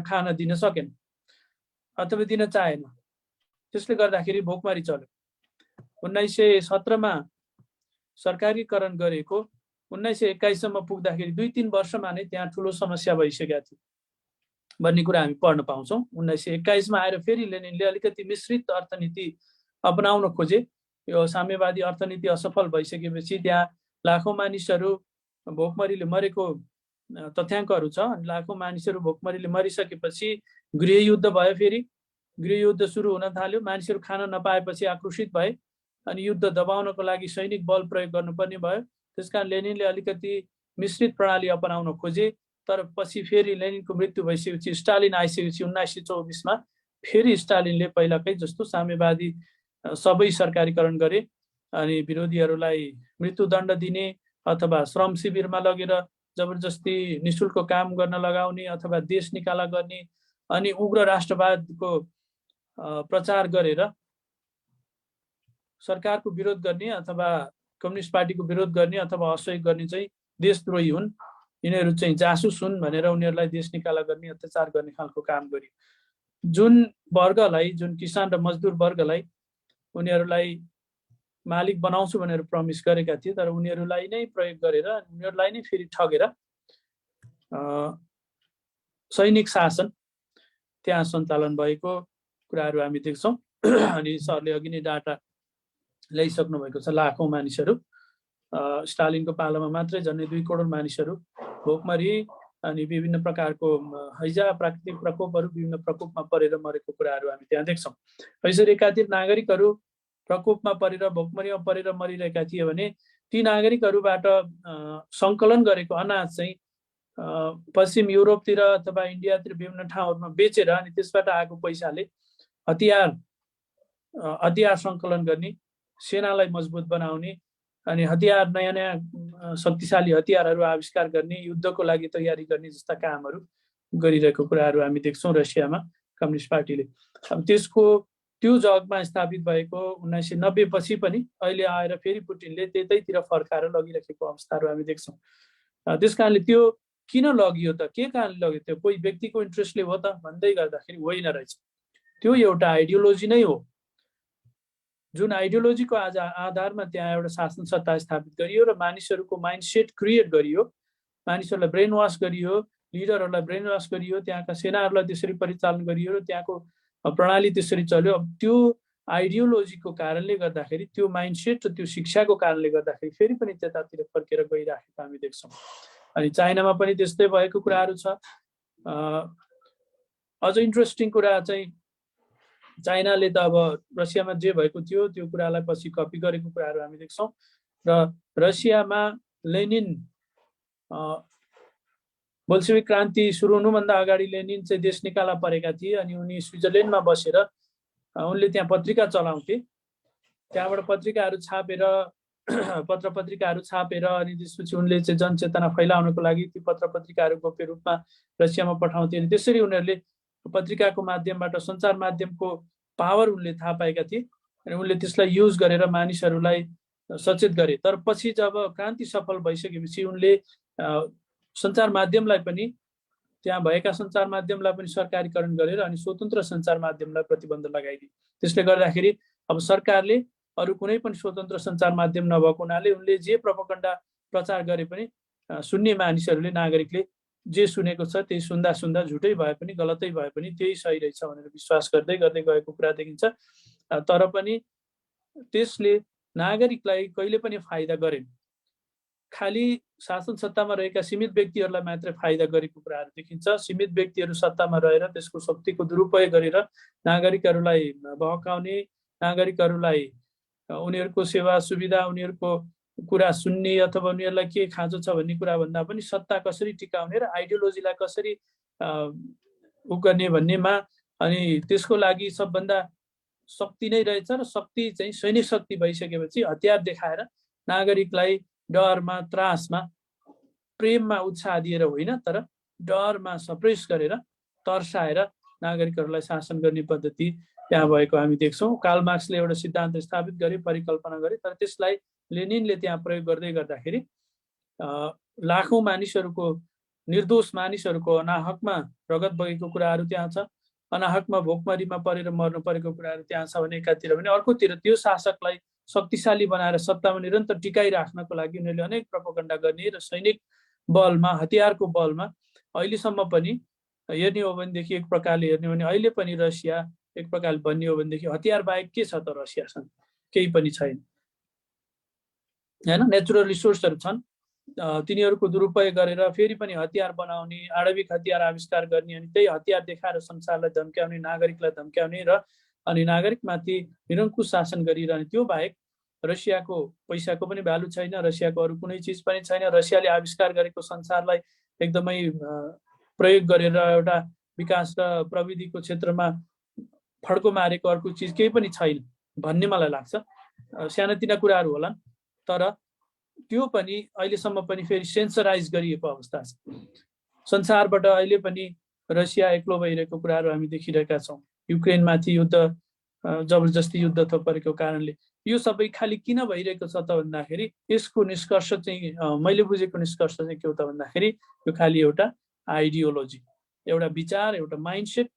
खान दिन सकेन अथवा दिन चाहेन। त्यसले गर्दाखेरि भोकमरी चल्यो। 1917 मा सरकारीकरण गरेको 1921 सम्म पुग्दाखेरि 2-3 वर्षमा नै त्यहाँ ठुलो समस्या भइसकेका थियो भन्ने कुरा हामी पढ्न पाउँछौँ। 1921 मा आएर फेरि लेनिनले अलिकति मिश्रित अर्थनीति अपनाउन खोजे। यो साम्यवादी अर्थनीति असफल भइसकेपछि त्यहाँ लाखौँ मानिसहरू भोकमरीले मरेको तथ्याङ्कहरू छ। लाखौँ मानिसहरू भोकमरीले मरिसकेपछि गृहयुद्ध भयो। फेरि गृहयुद्ध सुरु हुन थाल्यो। मानिसहरू खान नपाएपछि आक्रोशित भए अनि युद्ध दबाउनको लागि सैनिक बल प्रयोग गर्नुपर्ने भयो। त्यसकारण लेनिनले अलिकति मिश्रित प्रणाली अपनाउन खोजे। तर पछि फेरि लेनिनको मृत्यु भइसकेपछि स्टालिन आइसकेपछि 1924 मा फेरि स्टालिनले पहिलाकै जस्तो साम्यवादी सबै सरकारीकरण गरे अनि विरोधीहरूलाई मृत्युदण्ड दिने अथवा श्रम शिविरमा लगेर जबरजस्ती निशुल्क काम गर्न लगाउने अथवा देश निकाला गर्ने अनि उग्र राष्ट्रवादको प्रचार गरेर सरकारको विरोध गर्ने अथवा कम्युनिस्ट पार्टीको विरोध गर्ने अथवा असहयोग गर्ने चाहिँ देशद्रोही हुन्, यिनीहरू चाहिँ जासुस हुन् भनेर उनीहरूलाई देश निकाला गर्ने, अत्याचार गर्ने खालको काम गरियो। जुन वर्गलाई, जुन किसान र मजदुर वर्गलाई उनीहरूलाई मालिक बनाउँछु भनेर प्रमिस गरेका थिए, तर उनीहरूलाई नै प्रयोग गरेर उनीहरूलाई नै फेरि ठगेर सैनिक शासन त्यहाँ सञ्चालन भएको कुराहरू हामी देख्छौँ। अनि सरले अघि नै डाटा ल्याइसक्नु भएको छ। लाखौँ मानिसहरू स्टालिनको पालामा मात्रै झन्डै 2 करोड मानिसहरू भोकमरी अनि विभिन्न प्रकारको हैजा प्राकृतिक प्रकोपहरू विभिन्न प्रकोपमा परेर मरेको कुराहरू हामी त्यहाँ देख्छौँ। यसरी एकातिर नागरिकहरू प्रकोपमा परेर भोकमरीमा परेर मरिरहेका थिए भने ती नागरिकहरूबाट सङ्कलन गरेको अनाज चाहिँ पश्चिम युरोपतिर अथवा इन्डियातिर विभिन्न ठाउँहरूमा बेचेर अनि त्यसबाट आएको पैसाले हतियार सङ्कलन गर्ने, सेनालाई मजबुत बनाउने अनि हतियार नयाँ नयाँ शक्तिशाली हतियारहरू आविष्कार गर्ने, युद्धको लागि तयारी गर्ने जस्ता कामहरू गरिरहेको कुराहरू हामी देख्छौँ रसियामा कम्युनिस्ट पार्टीले। अब त्यसको त्यो जगमा स्थापित भएको 1990 पछि पनि अहिले आएर फेरि पुटिनले त्यतैतिर फर्काएर लगिरहेको अवस्थाहरू हामी देख्छौँ। त्यसकारणले त्यो किन लगियो त, के कारणले लग्यो, त्यो कोही व्यक्तिको इन्ट्रेस्टले हो त भन्दै गर्दाखेरि होइन रहेछ। त्यो एउटा आइडियोलोजी नै हो, जुन आइडियोलोजीको आधारमा त्यहाँ एउटा शासन सत्ता स्थापित गरियो र मानिसहरूको माइन्डसेट क्रिएट गरियो, मानिसहरूलाई ब्रेन वास गरियो, लिडरहरूलाई ब्रेन वास गरियो, त्यहाँका सेनाहरूलाई त्यसरी परिचालन गरियो र त्यहाँको प्रणाली त्यसरी चल्यो। अब त्यो आइडियोलोजीको कारणले गर्दाखेरि, त्यो माइन्डसेट र त्यो शिक्षाको कारणले गर्दाखेरि फेरि पनि त्यतातिर फर्केर गइराखेको हामी देख्छौँ। अनि चाइनामा पनि त्यस्तै भएको कुराहरू छ। अझ इन्ट्रेस्टिङ कुरा चाहिँ चाइनाले त अब रसियामा जे भएको थियो त्यो कुरालाई पछि कपी गरेको कुराहरू हामी देख्छौँ। र रसियामा लेनिन बोल्सेविक क्रान्ति सुरु हुनुभन्दा अगाडि लेनिन चाहिँ देश निकाला परेका थिए अनि उनी स्विजरल्यान्डमा बसेर उनले त्यहाँ पत्रिका चलाउँथे। त्यहाँबाट पत्रिकाहरू छापेर पत्र पत्रिकाहरू छापेर अनि त्यसपछि उनले चाहिँ जनचेतना फैलाउनको लागि ती पत्र पत्रिकाहरू गोप्य रूपमा रसियामा पठाउँथे। अनि त्यसरी उनीहरूले पत्रिकाको माध्यमबाट सञ्चार माध्यमको पावर उनले थाहा पाएका थिए अनि उनले त्यसलाई युज गरेर मानिसहरूलाई सचेत गरे। तर पछि जब क्रान्ति सफल भइसकेपछि उनले सञ्चार माध्यमलाई पनि, त्यहाँ भएका सञ्चार माध्यमलाई पनि सरकारीकरण गरेर अनि स्वतन्त्र सञ्चार माध्यमलाई प्रतिबन्ध लगाइदिए। त्यसले गर्दाखेरि अब सरकारले अरू कुनै पनि स्वतन्त्र सञ्चार माध्यम नभएको हुनाले उनले जे प्रोपोगन्डा प्रचार गरे पनि सुन्ने मानिसहरूले, नागरिकले जे सुनेको छ त्यही सुन्दा सुन्दा झुटै भए पनि गलतै भए पनि त्यही सही रहेछ भनेर विश्वास गर्दै गर्दै गएको कुरा देखिन्छ। तर पनि त्यसले नागरिकलाई कहिले पनि फाइदा गरेन, खालि शासन सत्तामा रहेका सीमित व्यक्तिहरूलाई मात्र फाइदा गरेको कुराहरू देखिन्छ। सीमित व्यक्तिहरू सत्तामा रहेर त्यसको शक्तिको दुरुपयोग गरेर नागरिकहरूलाई बहकाउने, नागरिकहरूलाई उनीहरूको सेवा सुविधा, उनीहरूको कुरा सुन्ने अथवा उनीहरूलाई के खाँचो छ भन्ने कुरा भन्दा पनि सत्ता कसरी टिकाउने र आइडियोलोजीलाई कसरी उ गर्ने भन्नेमा, अनि त्यसको लागि सबभन्दा शक्ति नै रहेछ र शक्ति चाहिँ सैनिक शक्ति भइसकेपछि हतियार देखाएर नागरिकलाई डरमा, त्रासमा, प्रेममा उत्साह दिएर होइन, तर डरमा सप्रेस गरेर तर्साएर नागरिकहरूलाई शासन गर्ने पद्धति त्यहाँ भएको हामी देख्छौँ। कार्ल मार्क्सले एउटा सिद्धान्त स्थापित गरे, परिकल्पना गरे, तर त्यसलाई लेनिनले त्यहाँ प्रयोग गर्दै गर्दाखेरि लाखौँ मानिसहरूको, निर्दोष मानिसहरूको अनाहकमा रगत बगेको कुराहरू त्यहाँ छ, अनाहकमा भोकमरीमा परेर मर्नु परेको कुराहरू त्यहाँ छ भने एकातिर भने, अर्कोतिर त्यो शासकलाई शक्तिशाली बनाएर सत्तामा निरन्तर टिकाइराख्नको लागि उनीहरूले अनेक प्रोपोगन्डा गर्ने र सैनिक बलमा, हतियारको बलमा अहिलेसम्म पनि हेर्ने हो भनेदेखि, एक प्रकारले हेर्ने हो भने अहिले पनि रसिया एक प्रकारले भन्ने हो भनेदेखि हतियार बाहेक के छ त रसियासँग? केही पनि छैन हैन। नेचुरल रिसोर्सहरू छन्, तिनीहरूको दुरुपयोग गरेर फेरि पनि हतियार बनाउने, आणविक हतियार आविष्कार गर्ने, अनि त्यही हतियार देखाएर संसारलाई धम्क्याउने, नागरिकलाई धम्क्याउने र अनि नागरिकमाथि निरङ्कुश शासन गरिरहने। त्यो बाहेक रसियाको पैसाको पनि भ्यालु छैन, रसियाको अरू कुनै चिज पनि छैन। रसियाले आविष्कार गरेको संसारलाई एकदमै प्रयोग गरेर एउटा विकास र प्रविधिको क्षेत्रमा फड्को मारेको अर्को चिज केही पनि छैन भन्ने मलाई लाग्छ। सानोतिना कुराहरू होलान्, तर त्यो पनि अहिलेसम्म पनि फेरि सेन्सराइज गरिएको अवस्था छ। संसारबाट अहिले पनि रसिया एक्लो भइरहेको कुराहरू हामी देखिरहेका छौँ। युक्रेनमाथि युद्ध, जबरजस्ती युद्ध थोपरेको कारणले यो सबै खालि किन भइरहेको छ त भन्दाखेरि यसको निष्कर्ष चाहिँ मैले बुझेको निष्कर्ष चाहिँ के हो त भन्दाखेरि यो खालि एउटा आइडियोलोजी, एउटा विचार, एउटा माइन्डसेट,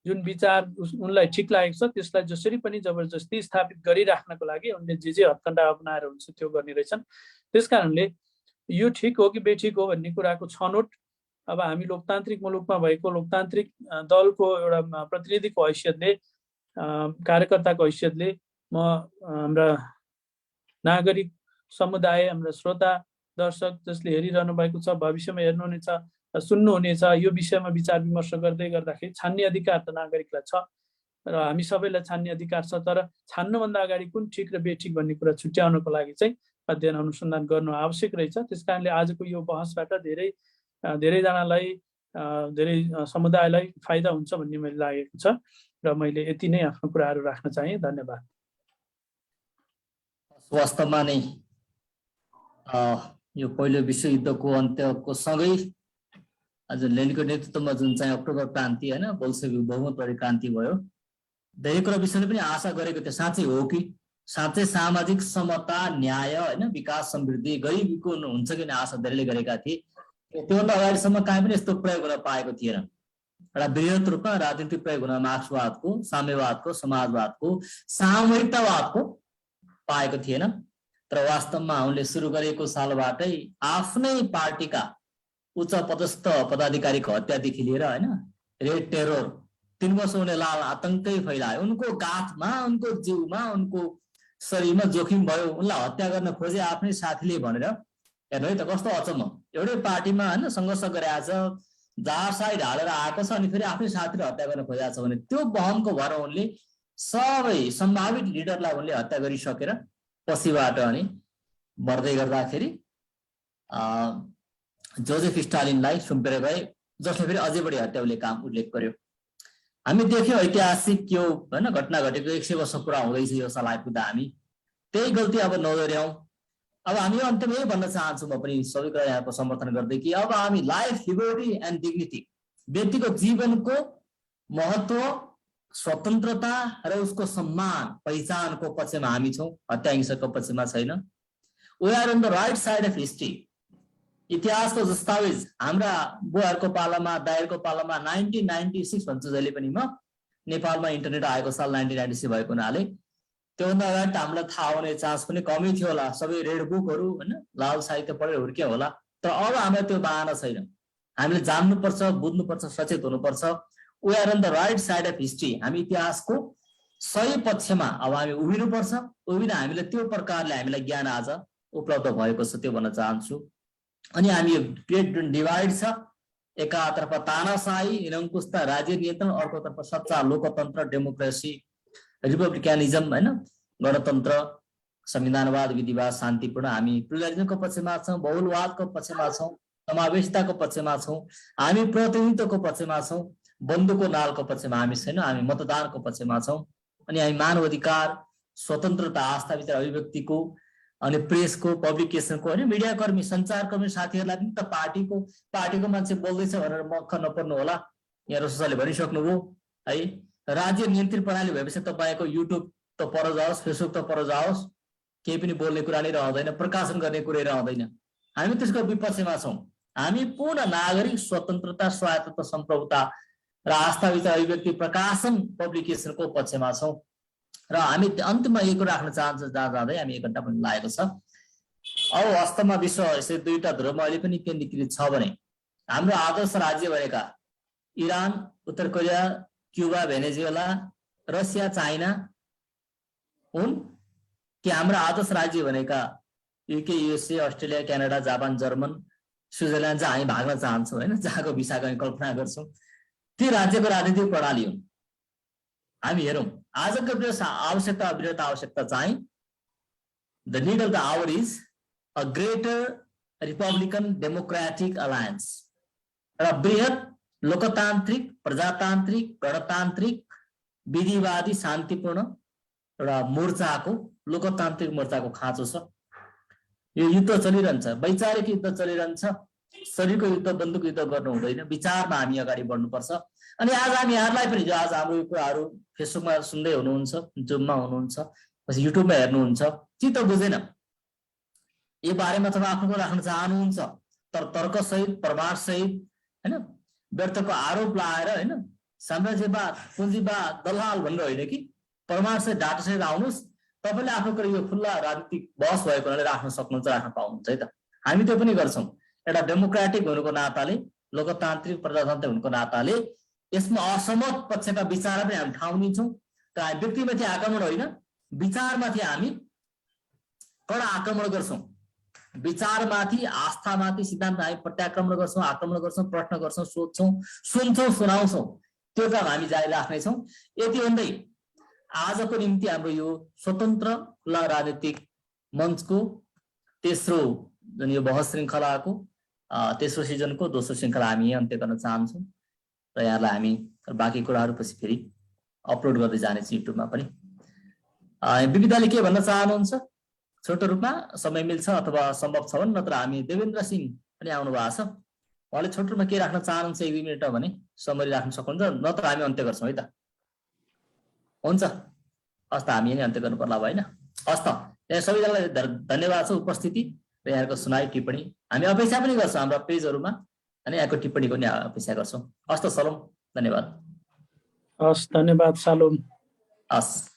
जुन विचार उनलाई ठिक लागेको छ त्यसलाई जसरी पनि जबरजस्ती स्थापित गरिराख्नको लागि उनले जे हत्कण्डा अपनाएर हुन्छ त्यो गर्ने रहेछन्। त्यसकारणले यो ठिक हो कि बेठिक हो भन्ने कुराको छनौट अब हामी लोकतान्त्रिक मुलुकमा भएको लोकतान्त्रिक दलको एउटा प्रतिनिधिको हैसियतले, कार्यकर्ताको हैसियतले म हाम्रा नागरिक समुदाय, हाम्रा श्रोता दर्शक जसले हेरिरहनु भएको छ, भविष्यमा हेर्नुहुनेछ, सुन्नुहुनेछ, यो विषयमा विचार विमर्श गर्दै गर्दाखेरि छान्ने अधिकार त नागरिकलाई छ र हामी सबैलाई छान्ने अधिकार छ, तर छान्नुभन्दा अगाडि कुन ठिक र बेठिक भन्ने कुरा छुट्याउनको लागि चाहिँ अध्ययन अनुसन्धान गर्नु आवश्यक रहेछ। त्यसकारणले आजको यो बहसबाट धेरैजनालाई, धेरै समुदायलाई फाइदा हुन्छ भन्ने मैले लागेको छ र मैले यति नै आफ्नो कुराहरू राख्न चाहे। धन्यवाद। वास्तवमा नै यो पहिलो विश्वयुद्धको अन्त्यको सँगै आज लेनिनको नेतृत्वमा जुन चाहिँ अक्टोबर क्रान्ति होइन, बोल्सेविक बहुमतवादी क्रान्ति भयो, धेरै कुरा विषयले पनि आशा गरेको थियो साँच्चै हो कि साँच्चै सामाजिक समता, न्याय होइन, विकास, समृद्धि, गरिबीको हुन्छ कि आशा धेरैले गरेका थिए। त्योभन्दा अगाडिसम्म कहीँ पनि यस्तो प्रयोग हुन पाएको थिएन। एउटा बृहत रूपमा राजनीतिक प्रयोग हुन मार्क्सवादको, साम्यवादको, समाजवादको, सामूहिकतावादको पाएको थिएन। तर वास्तवमा उनले सुरु गरेको सालबाटै आफ्नै पार्टीका उच्च पदस्थ पदाधिकारीको हत्यादेखि लिएर होइन, रेड टेरोर 3 वर्ष उनले लाल आतंकै फैलायो। उनको गाथमा, उनको जिउमा, उनको शरीरमा जोखिम भयो। उनलाई हत्या गर्न खोजे आफ्नै साथीले भनेर हेर्नु है त, कस्तो अचम्म। एउटै पार्टीमा होइन सङ्घर्ष गरेको छ, जारसाई ढालेर आएको छ, अनि फेरि आफ्नै साथीले हत्या गर्न खोजेको छ भने त्यो बहमको भएर उनले सबै सम्भावित लिडरलाई उनले हत्या गरिसकेर पछिबाट अनि बढ्दै गर्दाखेरि जोसेफ स्टालिनलाई सुम्पेर गए, जसले फेरि अझै बढी हत्या उल्लेख गर्यो। हामी देख्यौँ ऐतिहासिक यो होइन घटना घटेको 100 वर्ष पुरा हुँदैछ यो साल आइपुग्दा। हामी त्यही गल्ती अब नदोर्याउँ। अब हामी अन्त्यमा यही भन्न चाहन्छु म पनि सबै कुरा यहाँको समर्थन गर्दै कि अब हामी लाइफ, लिबर्टी एन्ड डिग्निटी, व्यक्तिको जीवनको महत्व, स्वतन्त्रता र उसको सम्मान, पहिचानको पक्षमा हामी छौँ, हत्या हिंसाको पक्षमा छैन। We are on the right side of history. इतिहासको दस्तावेज हाम्रा बुवाहरूको पालामा, दाइहरूको पालामा 1996 भन्छु जहिले पनि म, नेपालमा इन्टरनेट आएको साल 1996 भएको हुनाले त्योभन्दा अगाडि हामीलाई थाहा हुने चान्स पनि कमै थियो होला। सबै रेड बुकहरू होइन, लाल साहित्य पढेर हुर्क्यो होला। तर अब हामीलाई त्यो बाहना छैन। हामीले जान्नुपर्छ, बुझ्नुपर्छ, सचेत हुनुपर्छ। We are on the right side of history. हामी इतिहासको सही पक्षमा अब हामी उभिनुपर्छ। उभिन हामीलाई त्यो प्रकारले हामीलाई ज्ञान आज उपलब्ध भएको छ, त्यो भन्न चाहन्छु। अनि हामी ग्रेट डिभाइड छ, एकातर्फ तानाशाही निरङ्कुशता राज्य नियन्त्रण, अर्कोतर्फ सच्चा लोकतन्त्र डेमोक्रेसी रिपब्लिकनिजम होइन गणतन्त्र संविधानवाद, विधिवाद, शान्तिपूर्ण, हामी प्लुरलिजमको पक्षमा छौँ, बहुलवादको पक्षमा छौँ, समावेशिताको पक्षमा छौँ, हामी प्रतिनिधित्वको पक्षमा छौँ, बन्दुकको नालको पक्षमा हामी छैनौँ, हामी मतदानको पक्षमा छौँ। अनि हामी मानव अधिकार, स्वतन्त्रता, आस्थाभित्र अभिव्यक्तिको अनि प्रेसको, पब्लिकेसनको होइन, मिडियाकर्मी, सञ्चारकर्मी साथीहरूलाई पनि त पार्टीको मान्छे बोल्दैछ भनेर मक्ख नपर्नु होला। यहाँ रोसले भनिसक्नुभयो है, राज्य नियन्त्रित प्रणाली भएपछि तपाईँको युट्युब त पर जाओस्, फेसबुक त पर जाओस्, केही पनि बोल्ने कुरा नै रहँदैन, प्रकाशन गर्ने कुरै रहँदैन। हामी त्यसको विपक्षमा छौँ। हामी पूर्ण नागरिक स्वतन्त्रता, स्वायत्तता, सम्प्रभुता र आस्थाभित्र अभिव्यक्ति, प्रकाशन, पब्लिकेसनको पक्षमा छौँ। र हामी अन्तिममा एक कुरा राख्न चाहन्छौँ, जहाँ जाँदै हामी 1 घण्टा पनि लागेको छ। अब वास्तवमा विश्व यसै दुईटा ध्रुवमा अहिले पनि केन्द्रीकृत छ भने हाम्रो आदर्श राज्य भनेका इरान, उत्तर Korea, Cuba, Venezuela, Russia, China हुन् कि हाम्रो आदर्श राज्य भनेका UK, USA, Australia, Canada, Japan, German, Switzerland जहाँ हामी भाग्न चाहन्छौँ होइन, जहाँको भिसाको हामी कल्पना गर्छौँ, ती राज्यको राजनीतिक प्रणाली हुन्। हामी हेरौँ आजको आवश्यकता चाहिँ the need of the our is a greater Republican democratic alliance, र बृहत लोकतान्त्रिक, प्रजातान्त्रिक, गणतान्त्रिक, विधिवादी, शान्तिपूर्ण एउटा मोर्चाको, लोकतान्त्रिक मोर्चाको खाँचो छ। यो युद्ध चलिरहन्छ, वैचारिक युद्ध चलिरहन्छ, शरीरको युद्ध, बन्दुक युद्ध गर्नु हुँदैन, विचारमा हामी अगाडि बढ्नुपर्छ। अनि आज हामी यहाँलाई पनि, जो आज हाम्रो यो कुराहरू फेसबुकमा सुन्दै हुनुहुन्छ, जुममा हुनुहुन्छ, पछि युट्युबमा हेर्नुहुन्छ, चित्त बुझेन यो बारेमा तपाईँ आफ्नो राख्न चाहनुहुन्छ, तर तर्कसहित, प्रमाणसहित होइन, व्यर्थको आरोप लगाएर होइन, साम्राज्यवाद, पुँजीवाद, दलाल भनेर होइन कि प्रमाणसहित, डाटासहित आउनुहोस्। तपाईँले आफ्नो कुरा यो खुल्ला राजनीतिक बहस भएको हुनाले राख्न सक्नुहुन्छ, राख्न पाउनुहुन्छ है त। हामी त्यो पनि गर्छौँ। एउटा डेमोक्रेटिक हुनुको नाताले, लोकतान्त्रिक, प्रजातान्त्रिक हुनुको नाताले यसमा असहमत पक्षका विचार पनि हामी ठाउँ दिन्छौँ। तर हामी व्यक्तिमाथि आक्रमण होइन, विचारमाथि हामी कडा आक्रमण गर्छौँ। विचारमाथि, आस्थामाथि, सिद्धान्त हामी प्रत्याक्रमण गर्छौँ, आक्रमण गर्छौँ, प्रश्न गर्छौँ, सोध्छौँ, सुन्छौँ, सुनाउँछौँ। त्यो काम हामी जारी राख्नेछौँ। यति भन्दै आजको निम्ति हाम्रो यो स्वतन्त्र खुला राजनीतिक मञ्चको तेस्रो जुन यो बहस श्रृङ्खलाको तेस्रो सिजनको दोस्रो श्रृङ्खला हामी अन्त्य गर्न चाहन्छौँ। र यहाँलाई हामी बाँकी कुराहरू पछि फेरि अपलोड गर्दै जानेछौँ युट्युबमा पनि। विविधले के भन्न चाहनुहुन्छ छोटो रूपमा, समय मिल्छ अथवा सम्भव छ भने, नत्र हामी देवेन्द्र सिंह पनि आउनु भएको छ, उहाँले छोटो रूपमा के राख्न चाहनुहुन्छ 1-2 मिनट भने समरी राख्न सक्नुहुन्छ, नत्र हामी अन्त्य गर्छौँ है त। हुन्छ, हस् त, हामी यही अन्त्य गर्नु पर्ला होइन। हस् त, यहाँ सबैजनालाई धन्यवाद छ उपस्थिति र यहाँको सुनाइ टिप्पणी। हामी अपेक्षा पनि गर्छौँ हाम्रा पेजहरूमा अनि यहाँको टिप्पणीको पनि अपेक्षा गर्छौँ। हस् त, सलोम, धन्यवाद। हस्, धन्यवाद सालोम। हस्।